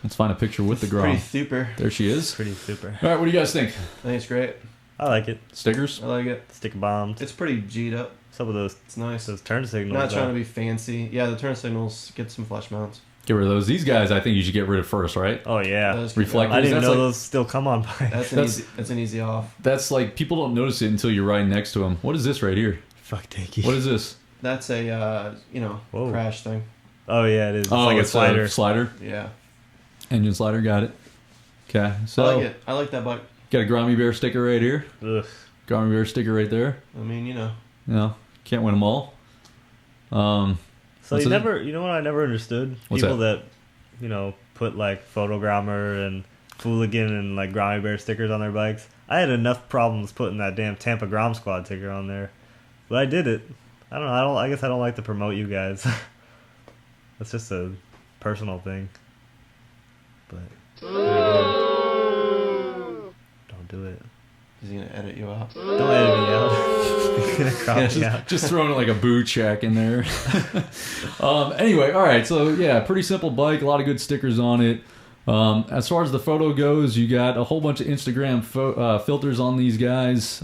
Let's find a picture with the Grom. Pretty super. There she is. Pretty super. All right, what do you guys think? I think it's great. I like it. Stickers? I like it. Sticker bombs. It's pretty G'd up. Some of those It's nice. turn signals. Not trying to be fancy. Yeah, the turn signals. Get some flash mounts. Get rid of those. These guys, I think you should get rid of first, right? Oh yeah. Those Reflect- I didn't even That's know like- those still come on bikes. That's an easy off. That's like, people don't notice it until you're riding next to them. What is this right here? Fuck Danky. What is this? That's a Whoa. crash thing. Oh yeah, it is. It's Oh, like a it's slider. Slider. Yeah. Engine slider, got it. Okay, so I like it. I like that bike. got a Grommy Bear sticker right here. Ugh. Grommy Bear sticker right there. I mean, You know, can't win them all. So What's you it? know what I never understood? What's People that put like Photogromer and Fooligan and like Grommy Bear stickers on their bikes. I had enough problems putting that damn Tampa Grom Squad sticker on there, but I did it. I don't know. I guess I don't like to promote you guys. That's just a personal thing. But don't do it. Is he gonna edit you out? Don't edit me out. He's gonna crop Yeah, me out. just throwing like a boo check in there. Anyway, all right. So yeah, pretty simple bike. A lot of good stickers on it. As far as the photo goes, you got a whole bunch of Instagram filters on these guys.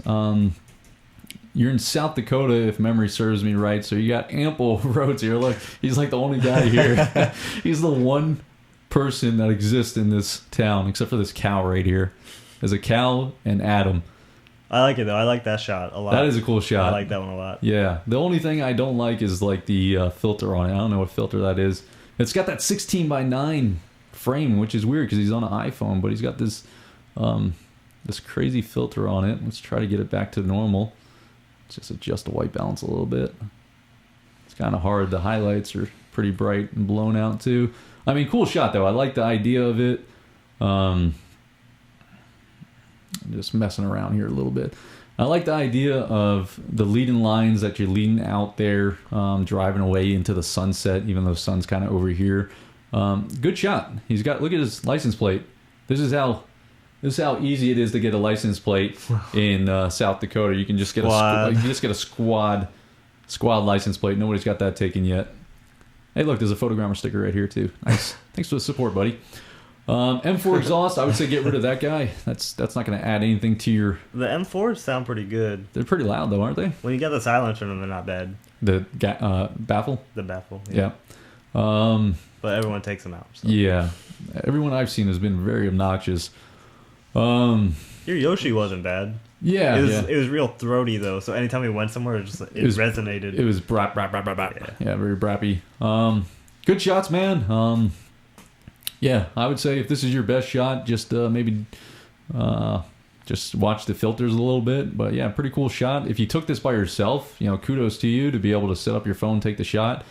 You're in South Dakota, if memory serves me right, so you got ample roads here. Look, he's like the only guy here. He's the one person that exists in this town, except for this cow right here. There's a cow and Adam. I like it though. I like that shot a lot. That is a cool shot. I like that one a lot. Yeah. The only thing I don't like is like the filter on it. I don't know what filter that is. It's got that 16:9 frame, which is weird because he's on an iPhone, but he's got this this crazy filter on it. Let's try to get it back to normal. Just adjust the white balance a little bit. It's kind of hard. The highlights are pretty bright and blown out too. I mean, cool shot though. I like the idea of it. Just messing around here a little bit. I like the idea of the leading lines that you're leading out there, driving away into the sunset, even though the sun's kind of over here. Good shot. He's got, look at his license plate. This is how easy it is to get a license plate in South Dakota. You can just get a squad license plate. Nobody's got that taken yet. Hey, look, there's a Photogromer sticker right here too. Nice. Thanks for the support, buddy. M4 exhaust, I would say get rid of that guy. That's not going to add anything to your... The M4s sound pretty good. They're pretty loud though, aren't they? When you got the silencer in them, they're not bad. The baffle? The baffle. Yeah. But everyone takes them out. So. Yeah. Everyone I've seen has been very obnoxious. Your Yoshi wasn't bad. Yeah, it was real throaty though. So anytime we went somewhere, it resonated. It was brap, brap, brap, brap, brap. Yeah, very brappy. Good shots, man. Yeah, I would say if this is your best shot, just maybe just watch the filters a little bit. But yeah, pretty cool shot. If you took this by yourself, kudos to you to be able to set up your phone, take the shot.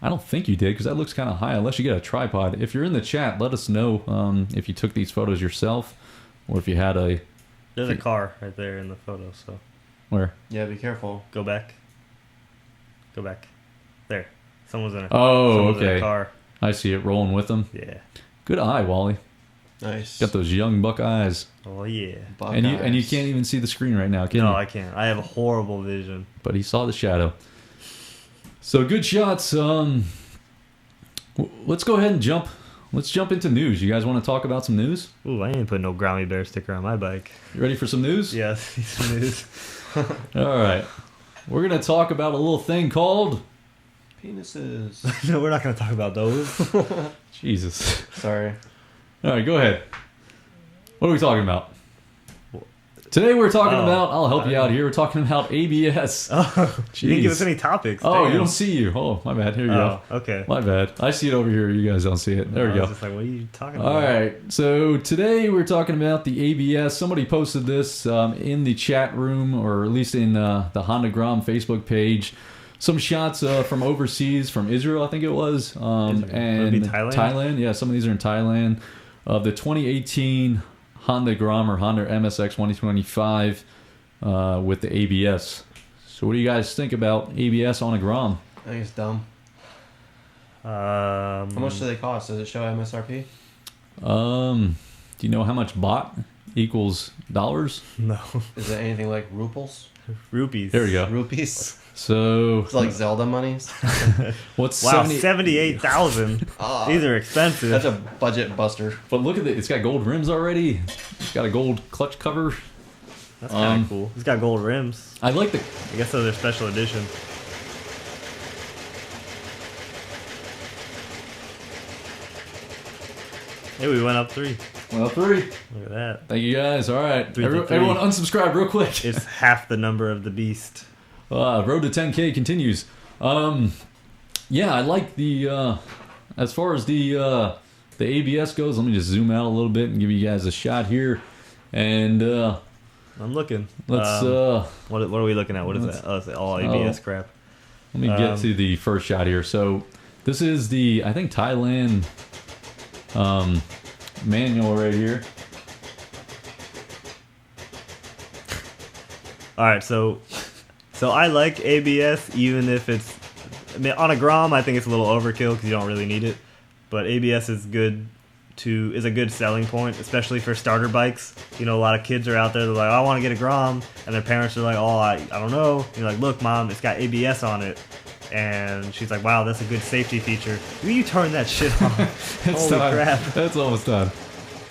I don't think you did because that looks kind of high unless you get a tripod. If you're in the chat, let us know if you took these photos yourself or if you had a... There's a car right there in the photo, so... Where? Yeah, be careful. Go back. Go back. There. Someone's in a, okay. In a car. I see it rolling with them. Yeah. Good eye, Wally. Nice. Got those young buck eyes. Oh, yeah. Buck and eyes. you can't even see the screen right now, can you? No, I can't. I have a horrible vision. But he saw the shadow. So good shots. Let's go ahead and jump. Let's jump into news. You guys want to talk about some news? Ooh, I ain't put no Grommy Bear sticker on my bike. You ready for some news? Yeah, some news. All right. We're going to talk about a little thing called... Penises. No, we're not going to talk about those. Jesus. Sorry. All right, go ahead. What are we talking about? Today we're talking about... I'll help you out here. We're talking about ABS. Oh, you didn't give us any topics. Oh, Damn. you don't see you. Oh, my bad. Here you go. Okay. My bad. I see it over here. You guys don't see it. There we go. I was just like, what are you talking about? All right. So today we're talking about the ABS. Somebody posted this in the chat room, or at least in the Honda Grom Facebook page. Some shots from overseas, from Israel, I think it was, and Thailand. Yeah, some of these are in Thailand. The 2018 Honda Grom or Honda MSX 125 with the ABS. So what do you guys think about ABS on a Grom? I think it's dumb. How How much do they cost? Does it show MSRP? Do you know how much baht equals dollars? No. Is it anything like ruples? Rupees. There we go. Rupees? So It's like Zelda monies? what's Wow, 70 $78,000. These are expensive. That's a budget buster. But look at it. It's got gold rims already. It's got a gold clutch cover. That's kind of cool. It's got gold rims. I like the... I guess those are special edition. Hey, we went up 3. Well, 3. Look at that. Thank you guys. All right. 3 for 3. Everyone unsubscribe real quick. It's half the number of the beast. Road to 10K continues. Yeah, I like the... as far as the ABS goes, let me just zoom out a little bit and give you guys a shot here. And I'm looking. let's... What are we looking at? What is that? Oh, it's all ABS crap. Let me get to the first shot here. So this is the, I think, Thailand manual right here. All right, so I like ABS even if it's... I mean, on a Grom, I think it's a little overkill because you don't really need it. But ABS is is a good selling point, especially for starter bikes. You know, a lot of kids are out there, they're like, I want to get a Grom, and their parents are like, oh, I don't know. And you're like, look, Mom, it's got ABS on it. And she's like, wow, that's a good safety feature. Will you turn that shit on? Holy crap. That's almost done.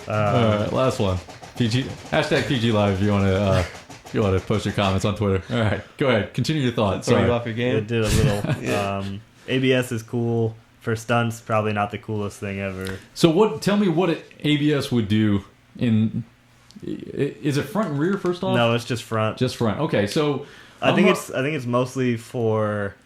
All right, last one. PG #PG Live if you want to... if you want to post your comments on Twitter. All right, go ahead. Continue your thoughts. Throw Sorry. you off your game? It did a little. ABS is cool. For stunts, probably not the coolest thing ever. So tell me what ABS would do in... Is it front and rear first off? No, it's just front. Just front. Okay, so... I think it's mostly for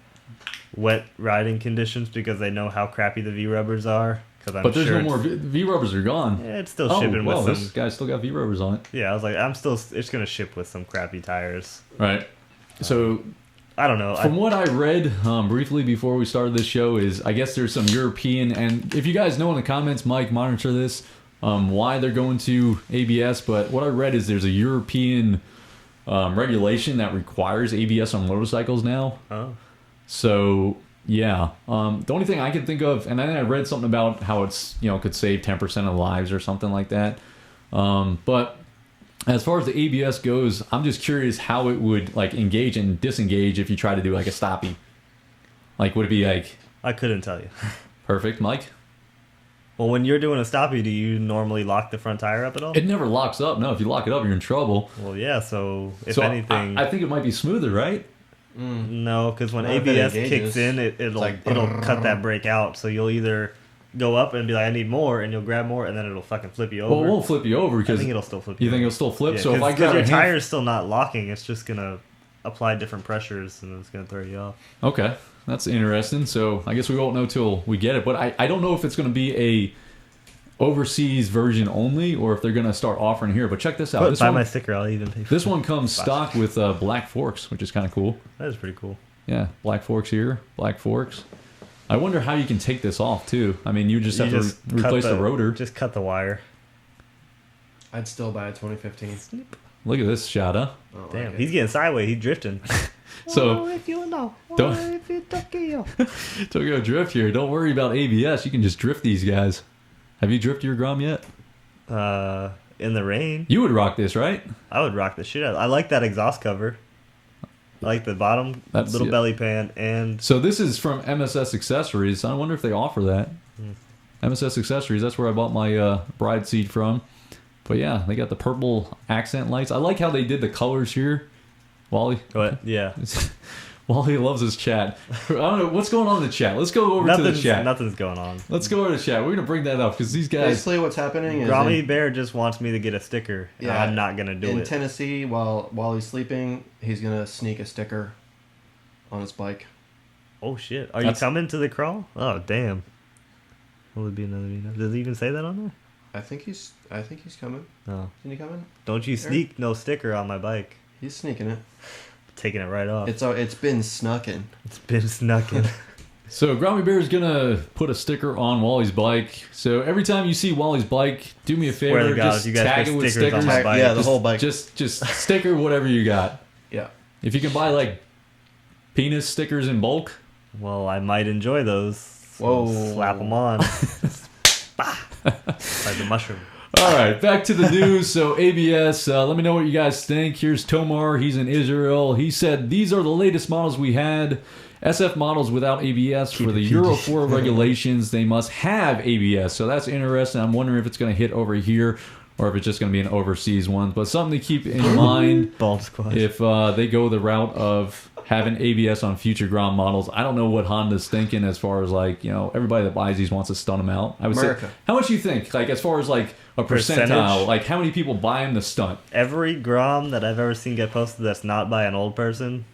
wet riding conditions because they know how crappy the V-rubbers are. But there's no more... V-rubbers are gone. Yeah, it's still shipping with some... this guy's still got V-rubbers on it. Yeah, I was like, it's going to ship with some crappy tires. Right. So... I don't know. From what I read briefly before we started this show is I guess there's some European... And if you guys know in the comments, Mike, monitor this, why they're going to ABS. But what I read is there's a European regulation that requires ABS on motorcycles now. Oh. So... Yeah. The only thing I can think of, and then I read something about how it's, could save 10% of lives or something like that. But as far as the ABS goes, I'm just curious how it would engage and disengage if you try to do a stoppie. Would it be I couldn't tell you. perfect, Mike? Well, when you're doing a stoppie, do you normally lock the front tire up at all? It never locks up. No, if you lock it up, you're in trouble. Well, yeah. So if So anything, I think it might be smoother, right? no, because when Well, if it ABS engages, kicks in, it'll like, it'll cut that brake out. So you'll either go up and be like, I need more, and you'll grab more, and then it'll fucking flip you over. Well, it won't flip you over I because think it'll still flip you. you think over. it'll still flip. Yeah, So if I grab your a hand, tire's still not locking, it's just gonna apply different pressures, and it's gonna throw you off. okay, that's interesting. So I guess we won't know till we get it. But I don't know if it's going to be a overseas version only, or if they're going to start offering here. But check this out. This Buy one, my sticker. I'll even pay for this one comes stock with black forks, which is kind of cool. That is pretty cool. Yeah, black forks here, black forks. I wonder how you can take this off too. I mean, you just have to replace the rotor. Just cut the wire. I'd still buy a 2015. Look at this shot, huh? I don't Damn, like he's getting sideways. He's drifting. So if you know, don't- if you Tokyo. Tokyo drift here. Don't worry about ABS. You can just drift these guys. Have you drifted your Grom yet? In the rain, You would rock this, right? I would rock the shit out. I like that exhaust cover. I like the bottom That's- little yeah. belly pan, and So this is from MSS Accessories. I wonder if they offer that. MSS Accessories, that's where I bought my bride seat from. But yeah, they got the purple accent lights. I like how they did the colors here. Wally, yeah, Wally loves his chat. I don't know what's going on in the chat. Let's go over to the chat. nothing's going on. Let's go over to the chat. We're gonna bring that up because these it. guys. Basically, what's happening is Grommy Bear just wants me to get a sticker, and Yeah, I'm not gonna do in it. Tennessee, while he's sleeping, he's gonna sneak a sticker on his bike. Oh shit! Are That's- you coming to the crawl? Oh damn! Will it be another Vino? Does it even say that on there? I think he's coming. No. Isn't he coming? Don't you sneak no sticker on my bike? He's sneaking it. Taking it right off. It's been snucking. It's been snuck in. So Grommy Bear is gonna put a sticker on Wally's bike. So every time you see Wally's bike, do me a Swear favor, to God, just you guys tag put it with stickers on stickers. my bike. Yeah, the whole bike. Just sticker whatever you got. Yeah. If you can buy like penis stickers in bulk, Well, I might enjoy those. So Whoa. slap them on. Bah. Like the mushroom. all right, back to the news. So ABS, let me know what you guys think. Here's Tomar. He's in Israel. He said these are the latest models we had. SF models without ABS for the Euro 4 regulations. They must have ABS. So that's interesting. I'm wondering if it's going to hit over here or if it's just going to be an overseas one. But something to keep in mind Bald squad. if they go the route of having ABS on future Grom models. I don't know what Honda's thinking as far as like, you know, everybody that buys these wants to stun them out. I would America. say, how much do you think? Like as far as like a Percentage? percentile, like how many people buy them to stunt? Every Grom that I've ever seen get posted that's not by an old person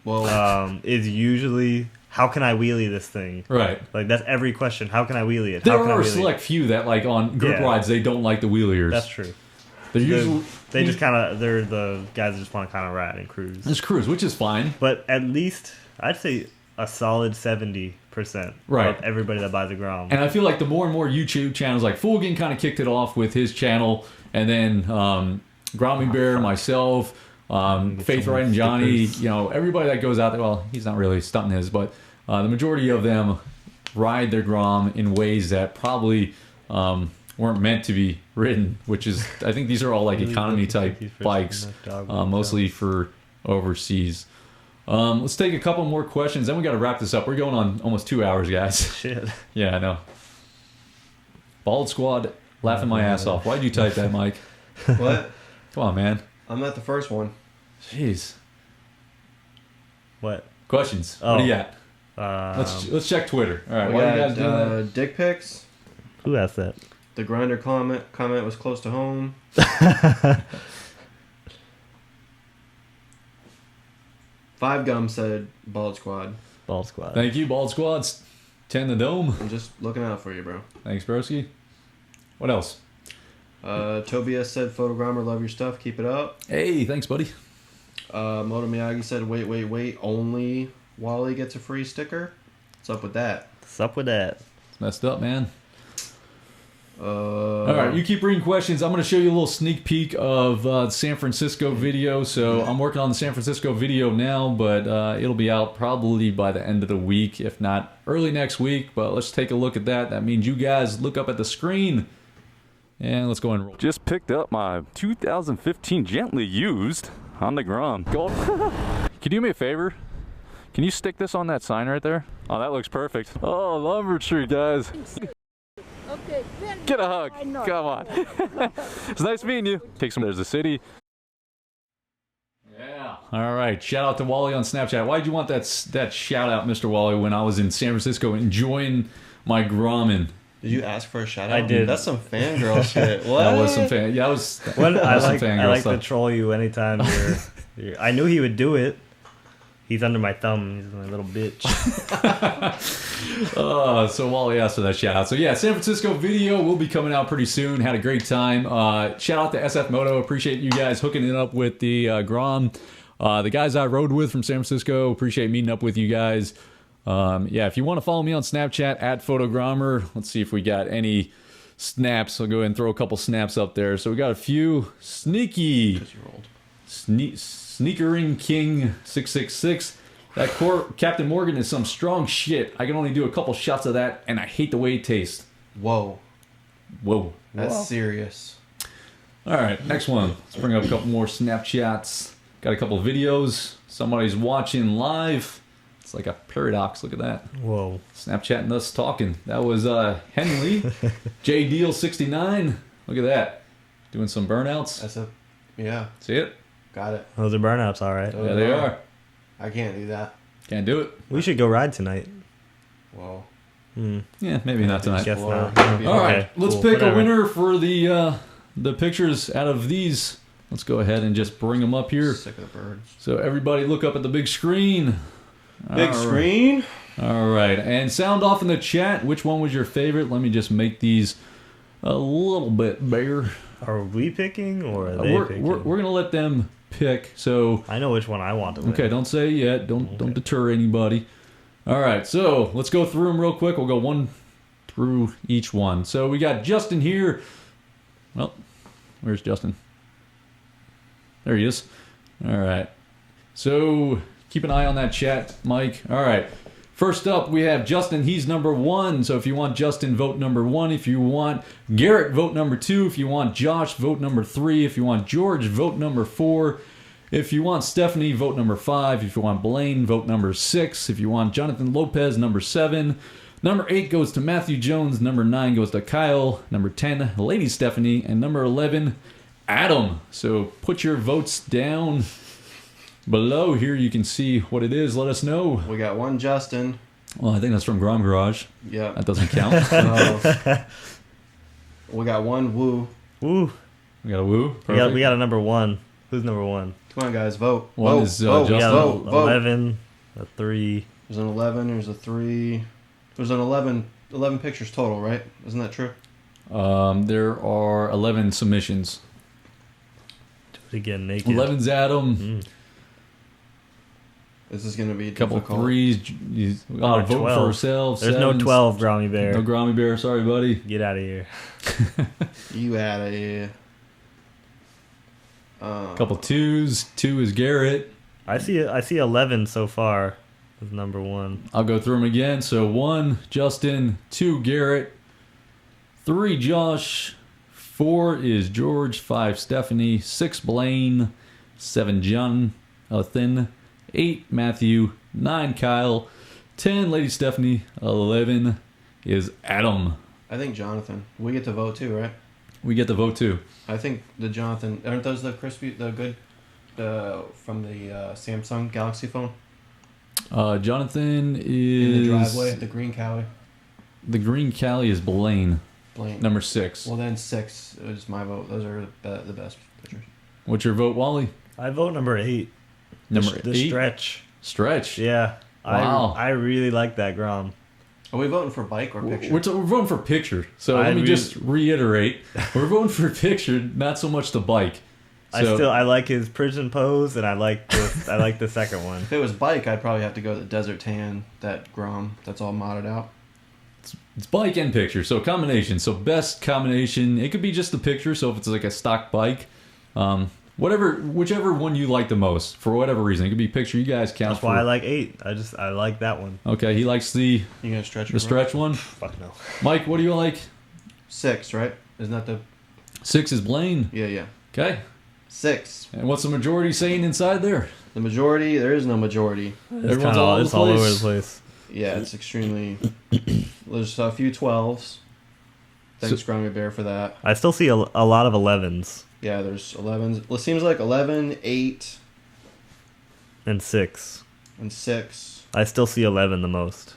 Well, is usually, how can I wheelie this thing? Right. Like, that's every question. How can I wheelie it? There How can I are a wheelie it? select few that like on group Yeah. rides they don't like the wheeliers. That's true. They're usually They just kind of, they're the guys that just want to kind of ride and cruise. it's cruise, which is fine. But at least, I'd say a solid 70% Right. of everybody that buys a Grom. And I feel like the more and more YouTube channels, like Foolgan kind of kicked it off with his channel, and then Grommy Bear, myself, Faith some Right and Johnny, stickers. you know, everybody that goes out there. Well, he's not really stunting his, but the majority of them ride their Grom in ways that probably weren't meant to be ridden. Which is, I think these are all like economy type bikes, mostly for overseas. Let's take a couple more questions, then we got to wrap this up. We're going on almost 2 hours, guys. Shit. Yeah, I know. Bald Squad, laughing my ass off. Why'd you type that, Mike? what? Come on, man. I'm not the first one. Jeez. What? Questions. Oh. What do you got? Let's check Twitter. All right, We why got are you guys doing that? dick pics. Who asked that? The grinder comment was close to home. Five Gum said Bald Squad. Bald squad. Thank you, Bald Squads. 10 the dome. I'm just looking out for you, bro. Thanks, broski. What else? Tobias said Photogromer, love your stuff, keep it up. Hey, thanks, buddy. Moto Miyagi said wait, only Wally gets a free sticker. What's up with that? What's up with that? It's messed up, man. All All right, you keep reading questions. I'm going to show you a little sneak peek of the San Francisco video. So I'm working on the San Francisco video now, but it'll be out probably by the end of the week, if not early next week. But let's take a look at that. That means you guys look up at the screen. And let's go and roll. Just picked up my 2015 gently used Honda Grom. Gold. Can you do me a favor? Can you stick this on that sign right there? Oh, that looks perfect. Oh, lumber tree, guys. Get a hug. Come on. It's nice meeting you. Take some. There's the city. Yeah. All right. Shout out to Wally on Snapchat. Why'd you want that shout out, Mr. Wally, when I was in San Francisco enjoying my Gromming? Did you ask for a shout out? I did. That's some fangirl shit. What? That was some fan. Yeah, I was. Well, that I was some like fangirl to troll you anytime you're. I knew he would do it. He's under my thumb. He's my little bitch. So Wally asked for that shout out. So yeah, San Francisco video will be coming out pretty soon. Had a great time. Shout out to SF Moto. Appreciate you guys hooking it up with the Grom. The guys I rode with from San Francisco. Appreciate meeting up with you guys. Yeah, if you want to follow me on Snapchat at Photogromer. Let's see if we got any snaps. I'll go ahead and throw a couple snaps up there. So we got a few sneaky. Sneakering King 666. That Captain Morgan is some strong shit. I can only do a couple shots of that, and I hate the way it tastes. Whoa. That's Whoa. serious. All right, next one. Let's bring up a couple more Snapchats. Got a couple of videos. Somebody's watching live. It's like a paradox. Look at that. Whoa. Snapchat and us talking. That was Henley. J Deal 69. Look at that. Doing some burnouts. Yeah. See it? Got it. Those are burnouts, all right. Yeah, they are. I can't do that. Can't do it. We should go ride tonight. Whoa. Yeah, maybe not tonight. Guess not. All right, let's cool, pick whatever. a winner for the pictures out of these. Let's go ahead and just bring them up here. Sick of the birds. So everybody look up at the big screen. Big screen? All right, and sound off in the chat. Which one was your favorite? Let me just make these a little bit bigger. Are we picking or are they picking? We're going to let them pick. So I know which one I want to win. okay, don't say it yet. Don't deter anybody. All right, so let's go through them real quick. We'll go one through each one. So we got Justin here. Well, where's Justin? There he is. All right. So keep an eye on that chat, Mike. All right. First up, we have Justin. He's number 1. So if you want Justin, vote number 1. If you want Garrett, vote number 2. If you want Josh, vote number 3. If you want George, vote number 4. If you want Stephanie, vote number 5. If you want Blane, vote number 6. If you want Jonathan Lopez, number 7. Number 8 goes to Matthew Jones. Number 9 goes to Kyle. Number 10, Lady Stephanie. And number 11, Adam. So put your votes down below here. You can see what it is. Let us know. We got one Justin. Well, I think that's from Grom Garage. Yeah. That doesn't count. We got one Woo. Woo. We got a woo. We got a number 1. Who's number 1? Come on, guys. Vote. One vote. is, vote. We got vote. Vote. 11, a 3. There's an 11. There's a 3. There's an 11 pictures total, right? Isn't that true? There are 11 submissions. Do it again, naked. 11's Adam. This is going to be A couple difficult. 3s. Oh, Vote for 12. ourselves. There's no 7s. 12, Grommy Bear. No Grommy Bear. Sorry, buddy. Get out of here. You out of here. A couple 2s. 2 is Garrett. I see 11 so far as number 1. I'll go through them again. So 1, Justin. 2, Garrett. 3, Josh. 4 is George. 5, Stephanie. 6, Blane. 7, Jonathan. 8, Matthew. 9, Kyle. 10, Lady Stephanie. 11 is Adam. I think Jonathan. We get to vote too, right? We get the vote too. I think the Jonathan. Aren't those the crispy, the good, from the Samsung Galaxy phone? Jonathan is In the driveway, the green Cali. The green Cali is Blane. Number 6. Well, then 6 is my vote. Those are the best pictures. What's your vote, Wally? I vote number 8. Number The 8. stretch. Stretch. Yeah. Wow. I really like that Grom. Are we voting for bike or picture? We're voting for picture. So let me just reiterate: we're voting for picture, not so much the bike. So, I like his prison pose, and I like the second one. If it was bike, I'd probably have to go the Desert Tan, that Grom. That's all modded out. it's bike and picture, so combination. So best combination. It could be just the picture. So if it's like a stock bike, whichever one you like the most for whatever reason. It could be picture. You guys count. That's why I like 8. I like that one. Okay, he likes the You gonna stretch it? the stretch one. Fuck no. Mike, what do you like? 6, right? Isn't that the? 6 is Blane. Yeah. Okay. 6. And what's the majority saying inside there? The majority. There is no majority. Everyone's all over the place. place. Yeah, it's extremely. There's a few 12s. Thanks, Grimy Bear, for that. I still see a lot of 11s. Yeah, there's 11s. Well, it seems like 11, 8, and 6. and 6. I still see 11 the most.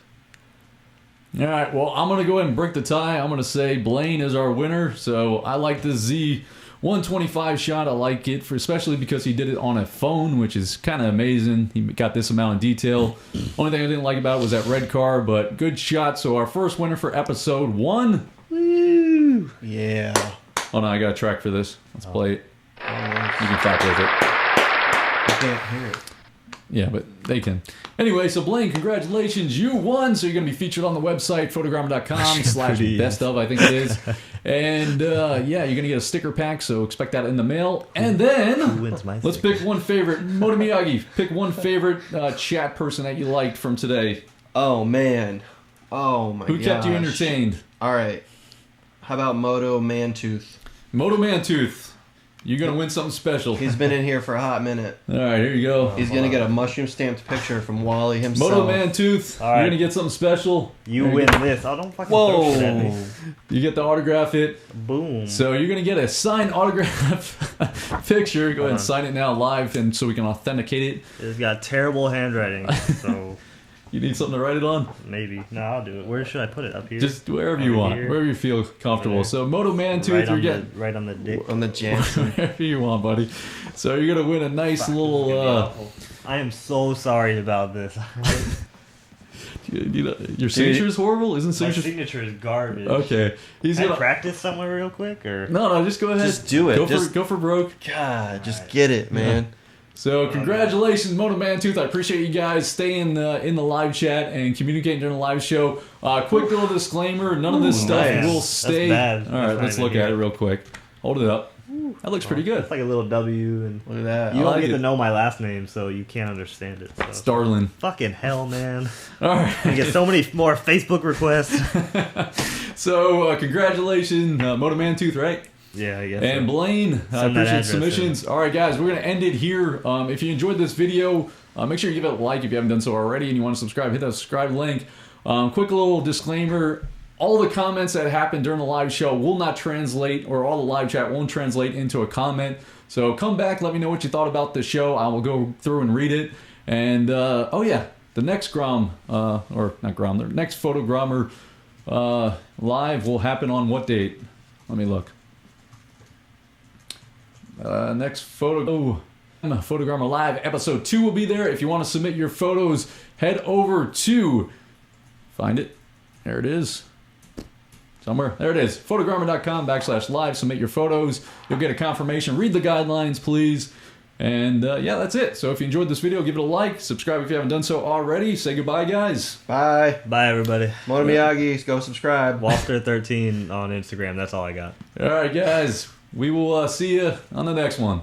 All right, well, I'm going to go ahead and break the tie. I'm going to say Blane is our winner. So I like this Z125 shot. I like it, especially because he did it on a phone, which is kind of amazing. He got this amount of detail. Only thing I didn't like about it was that red car, but good shot. So our first winner for episode 1. Woo! Yeah. Oh, no, I got a track for this. Let's play it. You can clap with it. I can't hear it. Yeah, but they can. Anyway, so Blane, congratulations. You won. So you're going to be featured on the website, photogromer.com/best of, I think it is. And yeah, you're going to get a sticker pack, so expect that in the mail. And then, Who wins my let's sticker? pick one favorite. Moto Miyagi, pick one favorite chat person that you liked from today. Oh, man. Oh, my god. Who kept you entertained? All right. How about Moto Mantooth? Moto Mantooth. You're going to win something special. He's been in here for a hot minute. All right, here you go. He's going to get a mushroom stamped picture from Wally himself. Moto Mantooth, All right. you're going to get something special. You There win go. this. Oh, don't fucking throw shit at me. Whoa. You get to autograph it. Boom. So you're going to get a signed autograph picture. Go ahead and sign it now live and so we can authenticate it. It's got terrible handwriting, so You need something to write it on? maybe. No, I'll do it. Where should I put it? Up here? Just wherever you Over want. here? Wherever you feel comfortable. Over So Moto Mantooth, right, you're on getting right on the dick. On the Jansen. wherever you want, buddy. So you're going to win a nice little... I am so sorry about this. your signature is horrible? Isn't My signature... signature is garbage. Okay. He's Can I gonna... practice somewhere real quick, or No, just go ahead. Just do it. Go for broke. God, just get it, man. So congratulations, Moto Mantooth. I appreciate you guys staying in the live chat and communicating during the live show. Quick little disclaimer: none of this stuff nice. will That's stay. bad. All That's right, not let's even look here. at it real quick. Hold it up. That looks pretty good. It's like a little W, and Look at that. you I don't like get it. to know my last name, so you can't understand it. So. Starlin. Fucking hell, man! All right. I get so many more Facebook requests. So congratulations, Moto Mantooth, right? Yeah, I guess. And so. Blaine, I Send that appreciate address submissions. All right, guys, we're going to end it here. If you enjoyed this video, make sure you give it a like if you haven't done so already and you want to subscribe. Hit that subscribe link. Quick little disclaimer. All the comments that happen during the live show will not translate, or all the live chat won't translate into a comment. So come back, let me know what you thought about the show. I will go through and read it. And, oh yeah, the next Grom, or not Grom, the next Photogromer live will happen on what date? Let me look. Next Photogromer Live episode 2 will be there. If you want to submit your photos, head over to, find it, there it is, somewhere, there it is, photogromer.com/live. Submit your photos. You'll get a confirmation. Read the guidelines, please. And yeah, that's it. So if you enjoyed this video, give it a like, subscribe if you haven't done so already. Say goodbye, guys. Bye. Bye, everybody. Moto Miyagi, go subscribe. Walster13 on Instagram. That's all I got. All right, guys, we will see you on the next one.